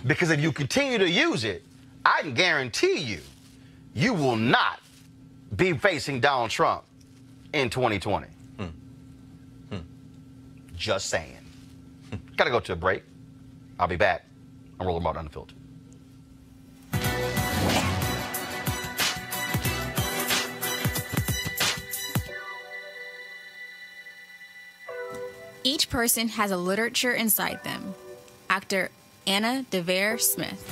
Because if you continue to use it, I can guarantee you, you will not be facing Donald Trump in 2020. Just saying. Gotta go to a break. I'll be back. I'm Rolling Martin Unfiltered. Each person has a literature inside them. Actor Anna DeVere Smith.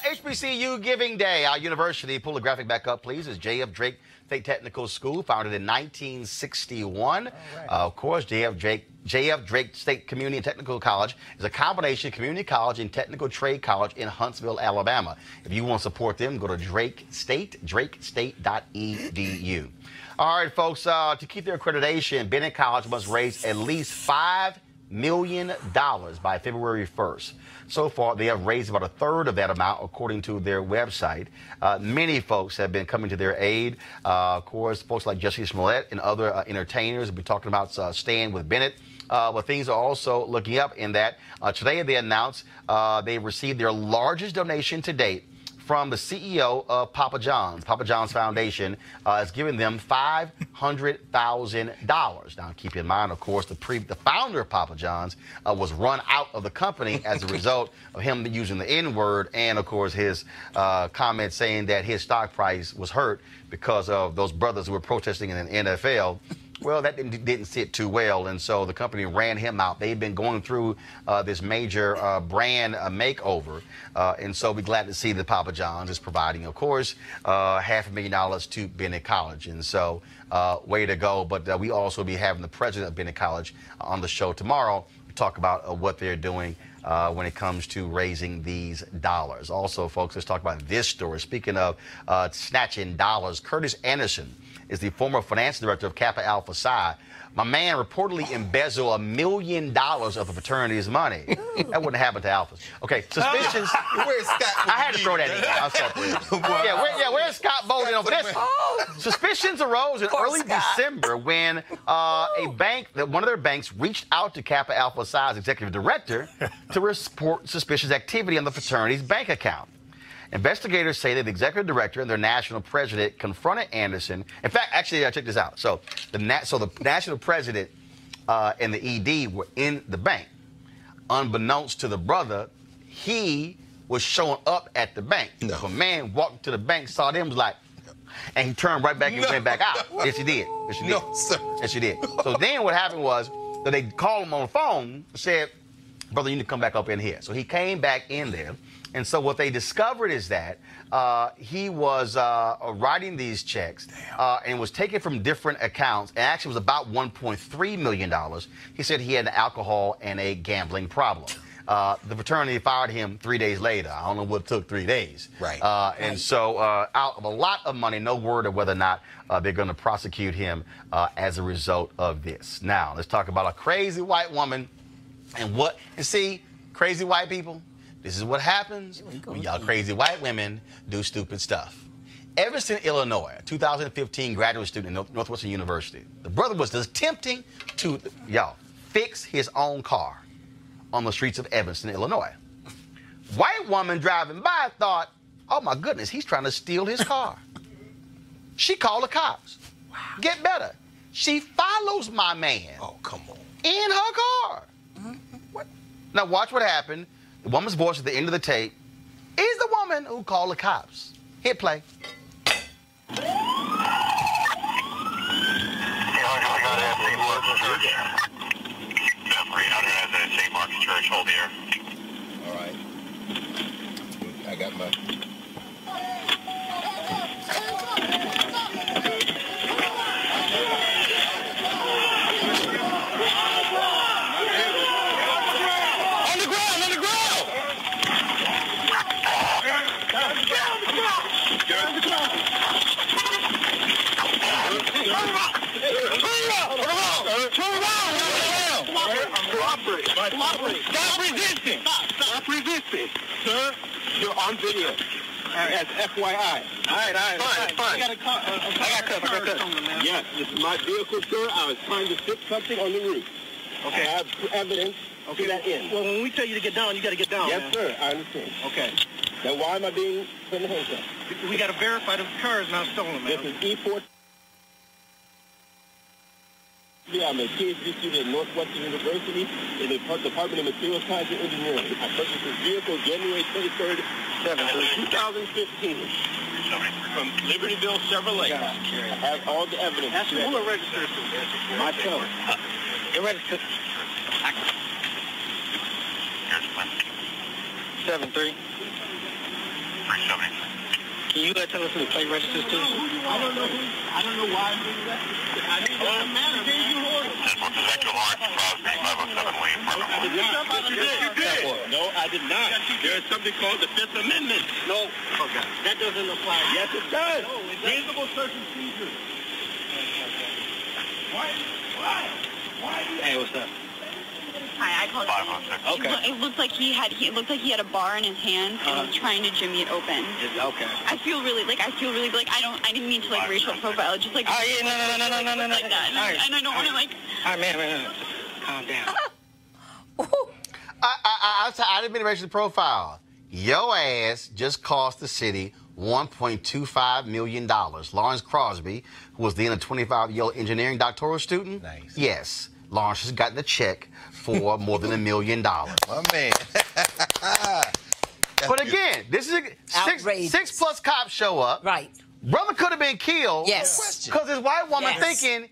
HBCU Giving Day. Our university, pull the graphic back up, please, is J.F. Drake State Technical School, founded in 1961. Of course, J.F. Drake State Community and Technical College is a combination community college and technical trade college in Huntsville, Alabama. If you want to support them, go to drakestate.edu. All right, folks, to keep their accreditation, Bennett College must raise at least $5 million by February 1st. So far, they have raised about a third of that amount, according to their website. Many folks have been coming to their aid. Of course, folks like Jesse Smollett and other entertainers will be talking about staying with Bennett. But things are also looking up in that today they announced they received their largest donation to date from the CEO of Papa John's. Papa John's Foundation is giving them $500,000. Now, keep in mind, of course, the founder of Papa John's was run out of the company as a result of him using the N-word and, of course, his comment saying that his stock price was hurt because of those brothers who were protesting in the NFL Well, that didn't sit too well, and so the company ran him out. They've been going through this major brand makeover, and so we're glad to see that Papa John's is providing, of course, $500,000 to Bennett College, and so way to go. But we also be having the president of Bennett College on the show tomorrow to talk about what they're doing when it comes to raising these dollars. Also, folks, let's talk about this story. Speaking of snatching dollars, Curtis Anderson is the former finance director of Kappa Alpha Psi. My man reportedly embezzled $1 million of the fraternity's money. That wouldn't happen to Alphas. Okay, suspicions. Where's Scott? I had to throw that in. I'm sorry. Where's Scott Bowden over this? Suspicions arose in early December when a bank, one of their banks, reached out to Kappa Alpha Psi's executive director to report suspicious activity on the fraternity's bank account. Investigators say that the executive director and their national president confronted Anderson. In fact, actually, check this out. So the national president and the ED were in the bank. Unbeknownst to the brother, he was showing up at the bank. No. So a man walked to the bank, saw them, was like, and he turned right back and went back out. Yes, he did. Yes, he did. No, sir. Yes, he did. So then what happened was that they called him on the phone and said, brother, you need to come back up in here. So he came back in there. And so what they discovered is that he was writing these checks and was taken from different accounts, and actually was about $1.3 million. He said he had an alcohol and a gambling problem. The fraternity fired him 3 days later. I don't know what took 3 days. Right. And so out of a lot of money, no word of whether or not they're going to prosecute him as a result of this. Now, let's talk about a crazy white woman and what, and see, crazy white people, this is what happens when y'all crazy white women do stupid stuff. Evanston, Illinois, a 2015 graduate student at Northwestern University. The brother was attempting to, fix his own car on the streets of Evanston, Illinois. White woman driving by thought, oh my goodness, he's trying to steal his car. She called the cops. Wow. Get better. She follows my man. Oh, come on. In her car. What? Now watch what happened. The woman's voice at the end of the tape is the woman who called the cops. Hit play. St. Mark's Church, hold here. All right. I got my... Stop resisting. Stop resisting. Sir, you're on video. As FYI. All right. Fine. I got cuffs. Yes, this is my vehicle, sir. I was trying to fix something on the roof. Okay. I have evidence to that end. Well, when we tell you to get down, you got to get down. Yes, sir. I understand. Okay. Now, why am I being put in the handcuffs? We got to verify the car is not stolen, man. This is E4. I'm a PhD student at Northwestern University in the Department of Materials Science and Engineering. I purchased this vehicle January 23rd, 2015 from Libertyville Chevrolet. I have all the evidence. That's who are registered to? Myself. You're registered. 73. 370. Can you tell us who the plate registers to? I don't know why I'm doing that. I didn't know the man gave you orders. This was Executive Lawrence Crosby, 507 William Parker. You did. No, I did not. There is something called the Fifth Amendment. No. Okay. That doesn't apply. Yes, it does. No, reasonable search and seizure. Why? Hey, what's up? Hi, I called. 506. Okay. It looked like he had a bar in his hand and was trying to jimmy it open. Okay. I feel really like I didn't mean to like racial profile. Just like no. Like that. And I don't want to like. All right, man. Calm down. I didn't mean to racial profile. Your ass just cost the city $1.25 million. Lawrence Crosby, who was then a 25-year-old engineering doctoral student. Nice. Yes, Lawrence has gotten a check for more than $1 million. My man. But again, this is six plus cops show up. Right. Brother could have been killed. Yes. Because his white woman thinking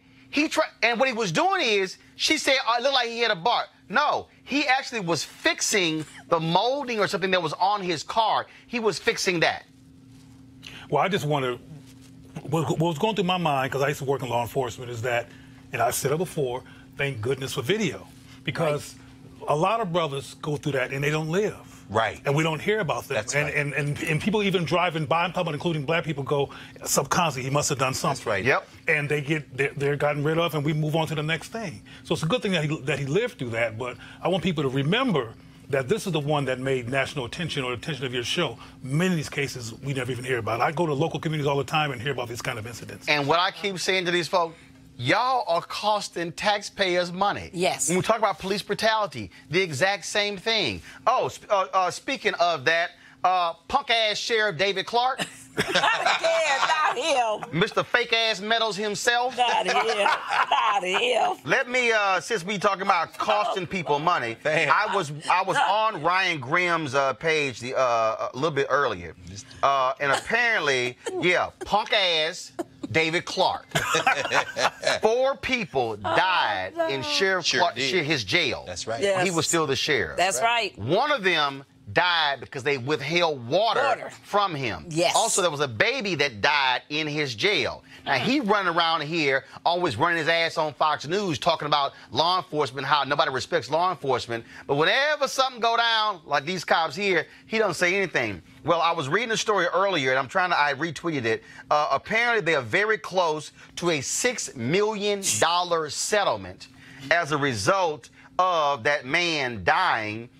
And what he was doing is, she said, oh, it looked like he hit a bar. No, he actually was fixing the molding or something that was on his car. He was fixing that. Well, I just want to, what was going through my mind, because I used to work in law enforcement, is that, and I've said it before, thank goodness for video. Because a lot of brothers go through that and they don't live. Right. And we don't hear about them. That's And people even driving by, I'm talking about including black people, go, subconsciously, he must have done something. That's right. Yep. And they're gotten rid of, and we move on to the next thing. So it's a good thing that he lived through that, but I want people to remember that this is the one that made national attention or attention of your show. Many of these cases we never even hear about. I go to local communities all the time and hear about these kind of incidents. And what I keep saying to these folks, y'all are costing taxpayers money. Yes. When we talk about police brutality, the exact same thing. Oh, speaking of that, punk-ass Sheriff David Clark. Not him. Mr. Fake-ass Meadows himself. Not him. Not him. Let me, since we talking about costing people money, I was on Ryan Grimm's page a little bit earlier, and apparently, yeah, punk-ass David Clark. 4 people died in Sheriff Clark, his jail. That's right. Yes. He was still the sheriff. That's right. One of them died because they withheld water from him. Yes. Also, there was a baby that died in his jail. Now, he running around here, always running his ass on Fox News, talking about law enforcement, how nobody respects law enforcement. But whenever something go down, like these cops here, he doesn't say anything. Well, I was reading a story earlier, and I retweeted it. Apparently, they are very close to a $6 million settlement as a result of that man dying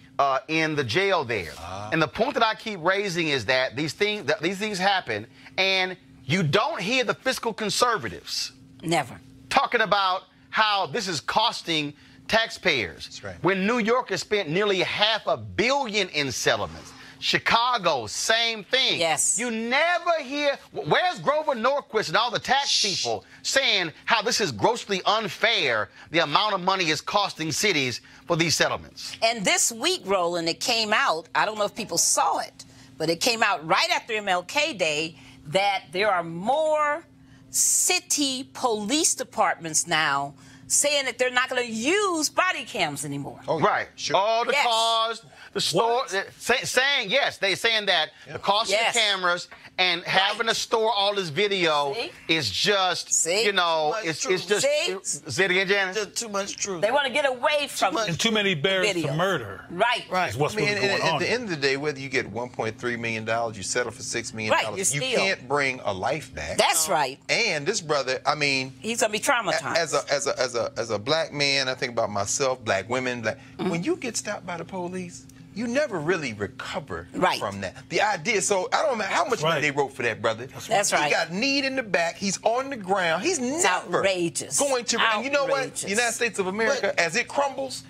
in the jail there. And the point that I keep raising is that these things happen, and you don't hear the fiscal conservatives never talking about how this is costing taxpayers. That's right. When New York has spent nearly $500 million in settlements. Chicago, same thing. Yes. You never hear, where's Grover Norquist and all the tax people saying how this is grossly unfair, the amount of money is costing cities for these settlements? And this week, Roland, it came out, I don't know if people saw it, but it came out right after MLK Day that there are more city police departments now saying that they're not going to use body cams anymore. Oh, right. Sure. All the cars, the store, saying that the cost of the cameras and having to store all this video is just, you know, it's just. Say it again, Janice. Just too much truth. They want to get away from and too many barriers for murder. Right. Is what's going on. At the end of the day, whether you get $1.3 million, you settle for $6 million, you can't bring a life back. That's right. And this brother, I mean, he's gonna be traumatized. As a black man, I think about myself, black women. When you get stopped by the police, you never really recover from that. The idea, so I don't know how much money they wrote for that, brother. That's right. He got kneed in the back. He's on the ground. He's never outrageous. going to. And you know what? The United States of America, as it crumbles,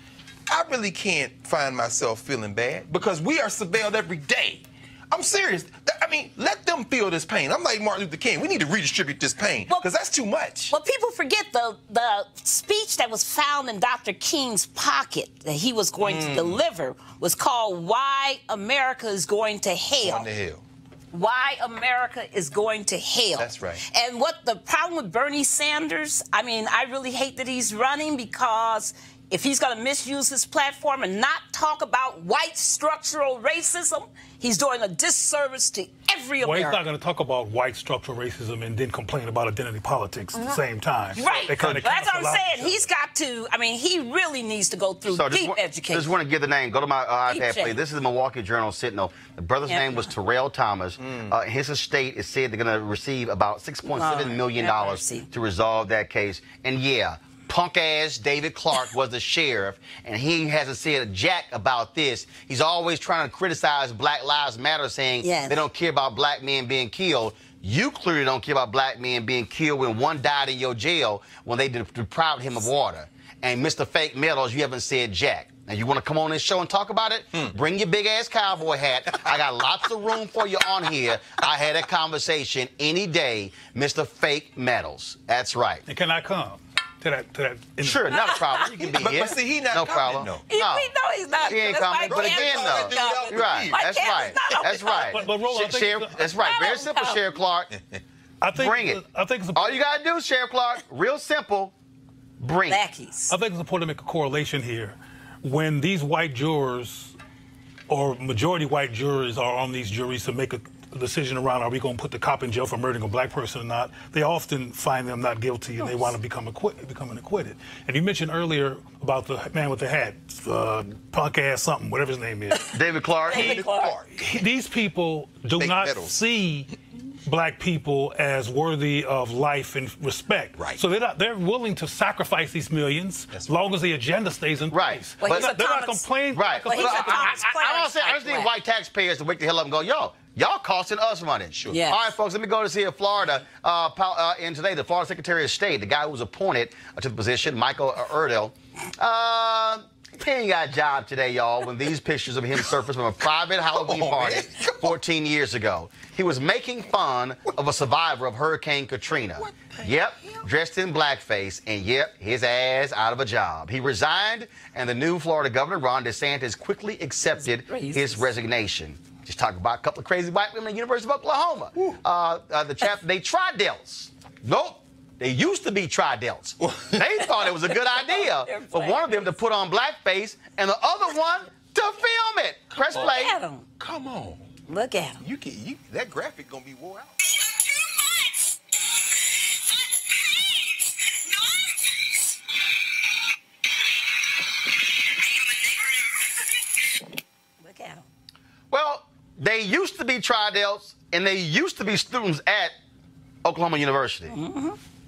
I really can't find myself feeling bad because we are surveilled every day. I'm serious. I mean, let them feel this pain. I'm like Martin Luther King. We need to redistribute this pain because that's too much. Well, people forget the speech that was found in Dr. King's pocket that he was going to deliver was called "Why America is Going to Hell." On the hell. Why America is going to hell. That's right. And what the problem with Bernie Sanders, I mean, I really hate that he's running because if he's going to misuse his platform and not talk about white structural racism, he's doing a disservice to every American. Well, he's not going to talk about white structural racism and then complain about identity politics at the same time. Right. That's what I'm saying. He's got to, I mean, he really needs to go through deep education. Just want to give the name. Go to my iPad, please. This is the Milwaukee Journal Sentinel. The brother's name was Terrell Thomas. His estate is said they're going to receive about $6.7 million to resolve that case. And yeah, punk-ass David Clark was the sheriff, and he hasn't said a jack about this. He's always trying to criticize Black Lives Matter, saying they don't care about black men being killed. You clearly don't care about black men being killed when one died in your jail when they deprived him of water. And Mr. Fake Meadows, you haven't said jack. Now, you want to come on this show and talk about it? Bring your big-ass cowboy hat. I got lots of room for you on here. I had a conversation any day, Mr. Fake Meadows. That's right. And can I come? To that sure, not a problem. You can be here. But see, he's not no coming, problem. no. We know he's not. He ain't coming. But again, though, right. That's right. That's right. But Roland, that's right. Very simple, Sheriff Clark. I think bring it. I think it's all you gotta do, Sheriff Clark, real simple. brink. Lackeys. I think it's important to make a correlation here. When these white jurors, or majority white jurors, are on these juries to make a decision around, are we going to put the cop in jail for murdering a black person or not, they often find them not guilty and they want to becoming acquitted. And you mentioned earlier about the man with the hat, punk ass something, whatever his name is. David Clark. These people do not see black people as worthy of life and respect. Right. So they're willing to sacrifice these millions as long as the agenda stays in place. But They're not complaining. Right. But he's a Thomas Clarence I just need black. white taxpayers to wake the hell up and go, yo, y'all costing us money. Sure. Yes. All right, folks, let me go to see Florida. And today, the Florida Secretary of State, the guy who was appointed to the position, Michael Erdel, he ain't got a job today, y'all, when these pictures of him surfaced from a private Halloween party 14 years ago. He was making fun of a survivor of Hurricane Katrina. Yep, dressed in blackface, and yep, his ass out of a job. He resigned, and the new Florida governor, Ron DeSantis, quickly accepted his resignation. Just talk about a couple of crazy white women at the University of Oklahoma. They tri-delts. Nope. They used to be tri-delts. They thought it was a good idea for one of them to put on blackface and the other one to film it. Press play. Look at him. Come on. Look at him. That graphic gonna be wore out. Look at him. Well, they used to be tri-delts and they used to be students at Oklahoma University.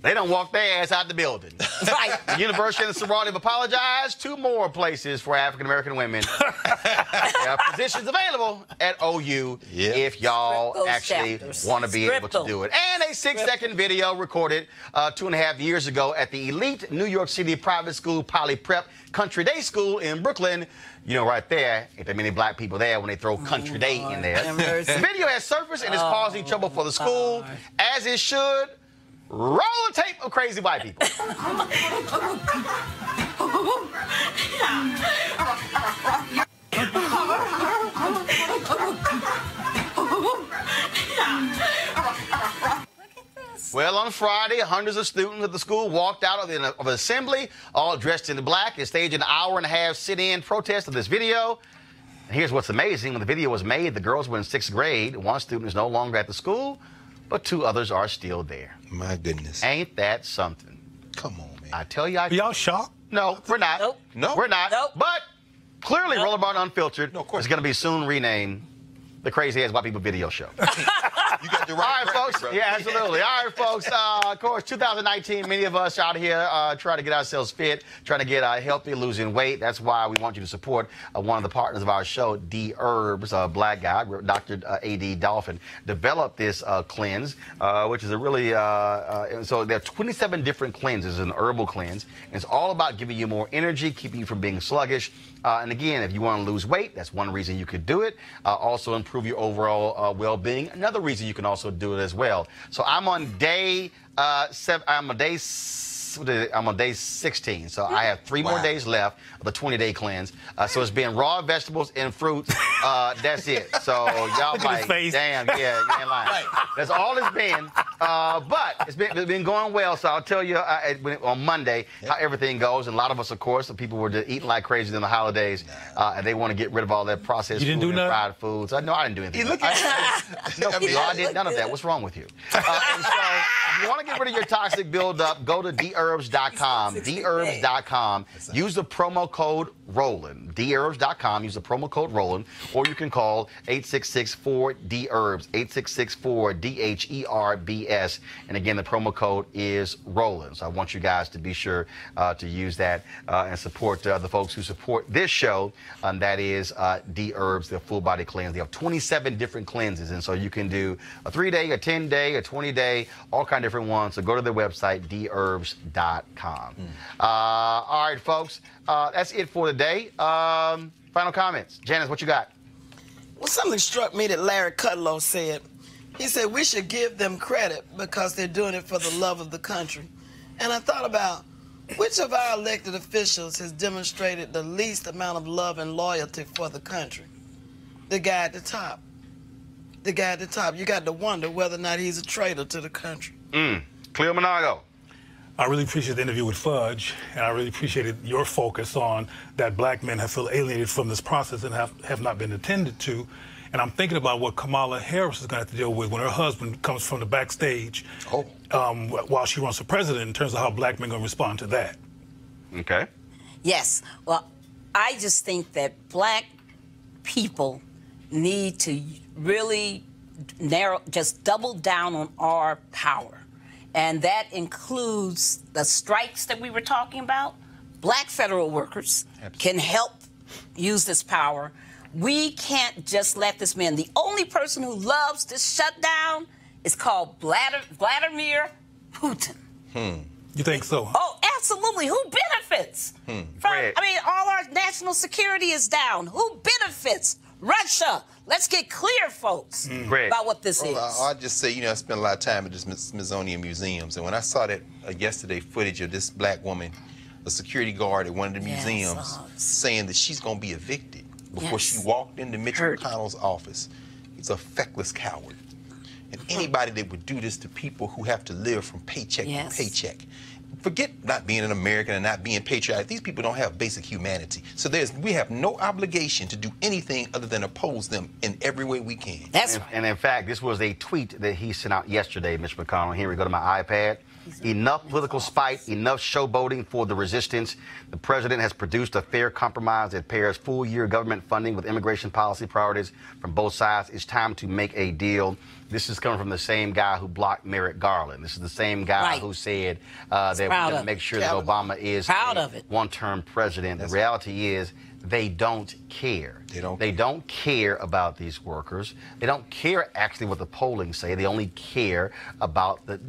They don't walk their ass out the building. Right. The university and the sorority have apologized. 2 more places for African-American women. There are positions available at OU if y'all actually want to be able to do it. And a 6-second video recorded 2.5 years ago at the elite New York City private school Poly Prep Country Day School in Brooklyn. You know, right there, ain't that many black people there when they throw Country Day in there. The video has surfaced and is causing trouble for the school, as it should. Roll a tape of crazy white people. Well, on Friday, hundreds of students at the school walked out of the assembly, all dressed in black, and staged an hour-and-a-half sit-in protest of this video. And here's what's amazing. When the video was made, the girls were in 6th grade. One student is no longer at the school, but 2 others are still there. My goodness. Ain't that something? Come on, man. I tell you, Are y'all shocked? No, we're not. Nope. No. We're not. Nope. But clearly, Rollerball Unfiltered No, of course is going to be soon renamed the Crazy Ass White People Video Show. You got the right All right, graphic, folks. brother. Yeah, absolutely. All right, folks. Of course, 2019, many of us out here trying to get ourselves fit, trying to get healthy, losing weight. That's why we want you to support one of the partners of our show, D Herbs, black guy, Dr. A.D. Dolphin, developed this cleanse, which is a really, so there are 27 different cleanses, an herbal cleanse. And it's all about giving you more energy, keeping you from being sluggish. And again, if you want to lose weight, that's one reason you could do it. Also improve your overall well-being. Another reason you can also do it as well. So I'm on day 16, so I have 3 more days left of the 20-day cleanse. So it's been raw vegetables and fruits. That's it. So y'all like, damn, yeah, you ain't lying. That's all it's been. But it's been going well. So I'll tell you on Monday how everything goes. And a lot of us, of course, people were just eating like crazy during the holidays, and they want to get rid of all that processed food and fried foods. No, I didn't do anything. I did none of that. What's wrong with you? And so if you want to get rid of your toxic buildup, go to DHerbs.com. DHerbs.com. Use the promo code ROLLIN. DHerbs.com. Use the promo code ROLLIN. Or you can call 866-4-DHerbs. 866-4-DHERBS. And again, the promo code is ROLLIN. So I want you guys to be sure to use that and support the folks who support this show. And that is D Herbs, the full body cleanse. They have 27 different cleanses. And so you can do a 3-day, a 10-day, a 20-day, all kind of different ones. So go to their website, dherbs.com. All right, folks. That's it for today. Final comments. Janice, what you got? Well, something struck me that Larry Kudlow said. He said, we should give them credit because they're doing it for the love of the country. And I thought about which of our elected officials has demonstrated the least amount of love and loyalty for the country? The guy at the top. The guy at the top. You got to wonder whether or not he's a traitor to the country. Cleo Monago. I really appreciate the interview with Fudge, and I really appreciated your focus on that black men have felt alienated from this process and have not been attended to. And I'm thinking about what Kamala Harris is going to have to deal with when her husband comes from the backstage while she runs for president in terms of how black men are going to respond to that. Okay. Yes. Well, I just think that black people need to really just double down on our power. And that includes the strikes that we were talking about. Black federal workers can help use this power. We can't just let this man. The only person who loves this shutdown is called Vladimir Putin. You think so? Oh, absolutely. Who benefits? All our national security is down. Who benefits? Russia. Let's get clear, folks, about what this is. I'll just say, I spent a lot of time at the Smithsonian Museums, and when I saw that yesterday footage of this black woman, a security guard at one of the museums, saying that she's going to be evicted before she walked into Mitch McConnell's office. He's a feckless coward. And anybody that would do this to people who have to live from paycheck to paycheck, forget not being an American and not being patriotic. These people don't have basic humanity. So we have no obligation to do anything other than oppose them in every way we can. And in fact, this was a tweet that he sent out yesterday, Mitch McConnell. Here we go to my iPad. Enough political spite, enough showboating for the resistance. The president has produced a fair compromise that pairs full-year government funding with immigration policy priorities from both sides. It's time to make a deal. This is coming from the same guy who blocked Merrick Garland. This is the same guy who said that we're going to make sure that Obama is a one-term president. The reality is they don't care. They don't care about these workers. They don't care actually what the polling say. They only care about the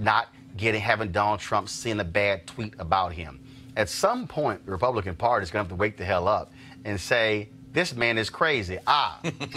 having Donald Trump send a bad tweet about him. At some point, the Republican Party is going to have to wake the hell up and say, this man is crazy.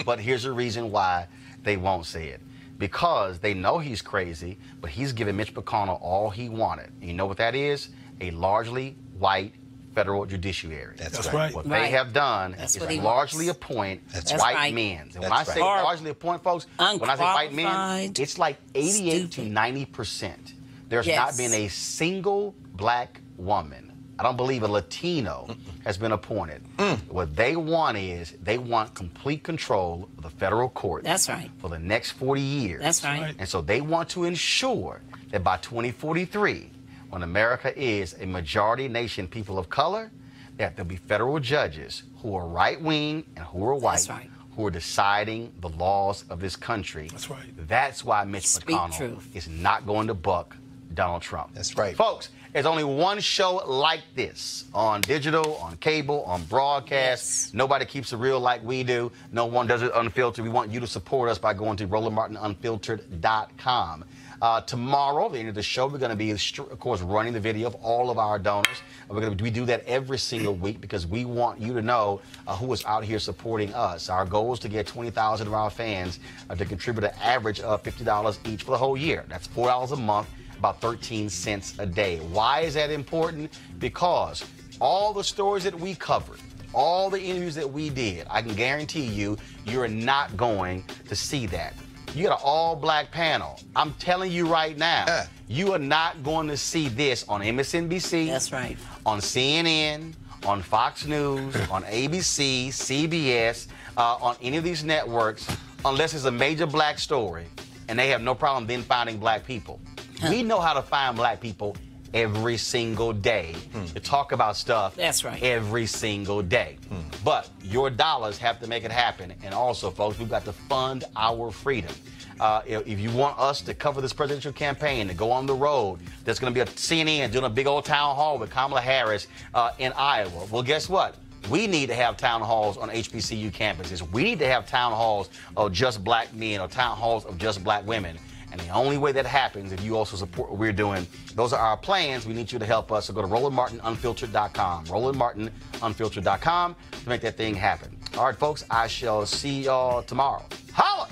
But here's the reason why they won't say it. Because they know he's crazy, but he's giving Mitch McConnell all he wanted. And you know what that is? A largely white federal judiciary. That's right. What they have done is largely appoint white men. And when I say largely appoint, folks, when I say white men, it's like 88 to 90%. There's not been a single black woman, I don't believe a Latino, has been appointed. What they want is they want complete control of the federal court. That's right. For the next 40 years. That's right. And so they want to ensure that by 2043, when America is a majority nation, people of color, that there'll be federal judges who are right-wing and who are white. That's right. Who are deciding the laws of this country. That's right. That's why Mitch McConnell is not going to buck Donald Trump. That's right. Folks, there's only one show like this on digital, on cable, on broadcast. Nobody keeps it real like we do. No one does it unfiltered. We want you to support us by going to RolandMartinUnfiltered.com. Tomorrow, at the end of the show, we're going to be, of course, running the video of all of our donors. We do that every single week because we want you to know who is out here supporting us. Our goal is to get 20,000 of our fans to contribute an average of $50 each for the whole year. That's $4 a month, about 13 cents a day. Why is that important? Because all the stories that we covered, all the interviews that we did, I can guarantee you, you're not going to see that. You got an all-black panel. I'm telling you right now, you are not going to see this on MSNBC. That's right. On CNN, on Fox News, on ABC, CBS, on any of these networks, unless it's a major black story, and they have no problem then finding black people. We know how to find black people every single day to talk about stuff every single day. But your dollars have to make it happen. And also, folks, we've got to fund our freedom. If you want us to cover this presidential campaign, to go on the road, there's going to be a CNN doing a big old town hall with Kamala Harris in Iowa. Well, guess what? We need to have town halls on HBCU campuses. We need to have town halls of just black men or town halls of just black women. And the only way that happens if you also support what we're doing. Those are our plans. We need you to help us. So go to RolandMartinUnfiltered.com. RolandMartinUnfiltered.com to make that thing happen. All right, folks, I shall see y'all tomorrow. Holla!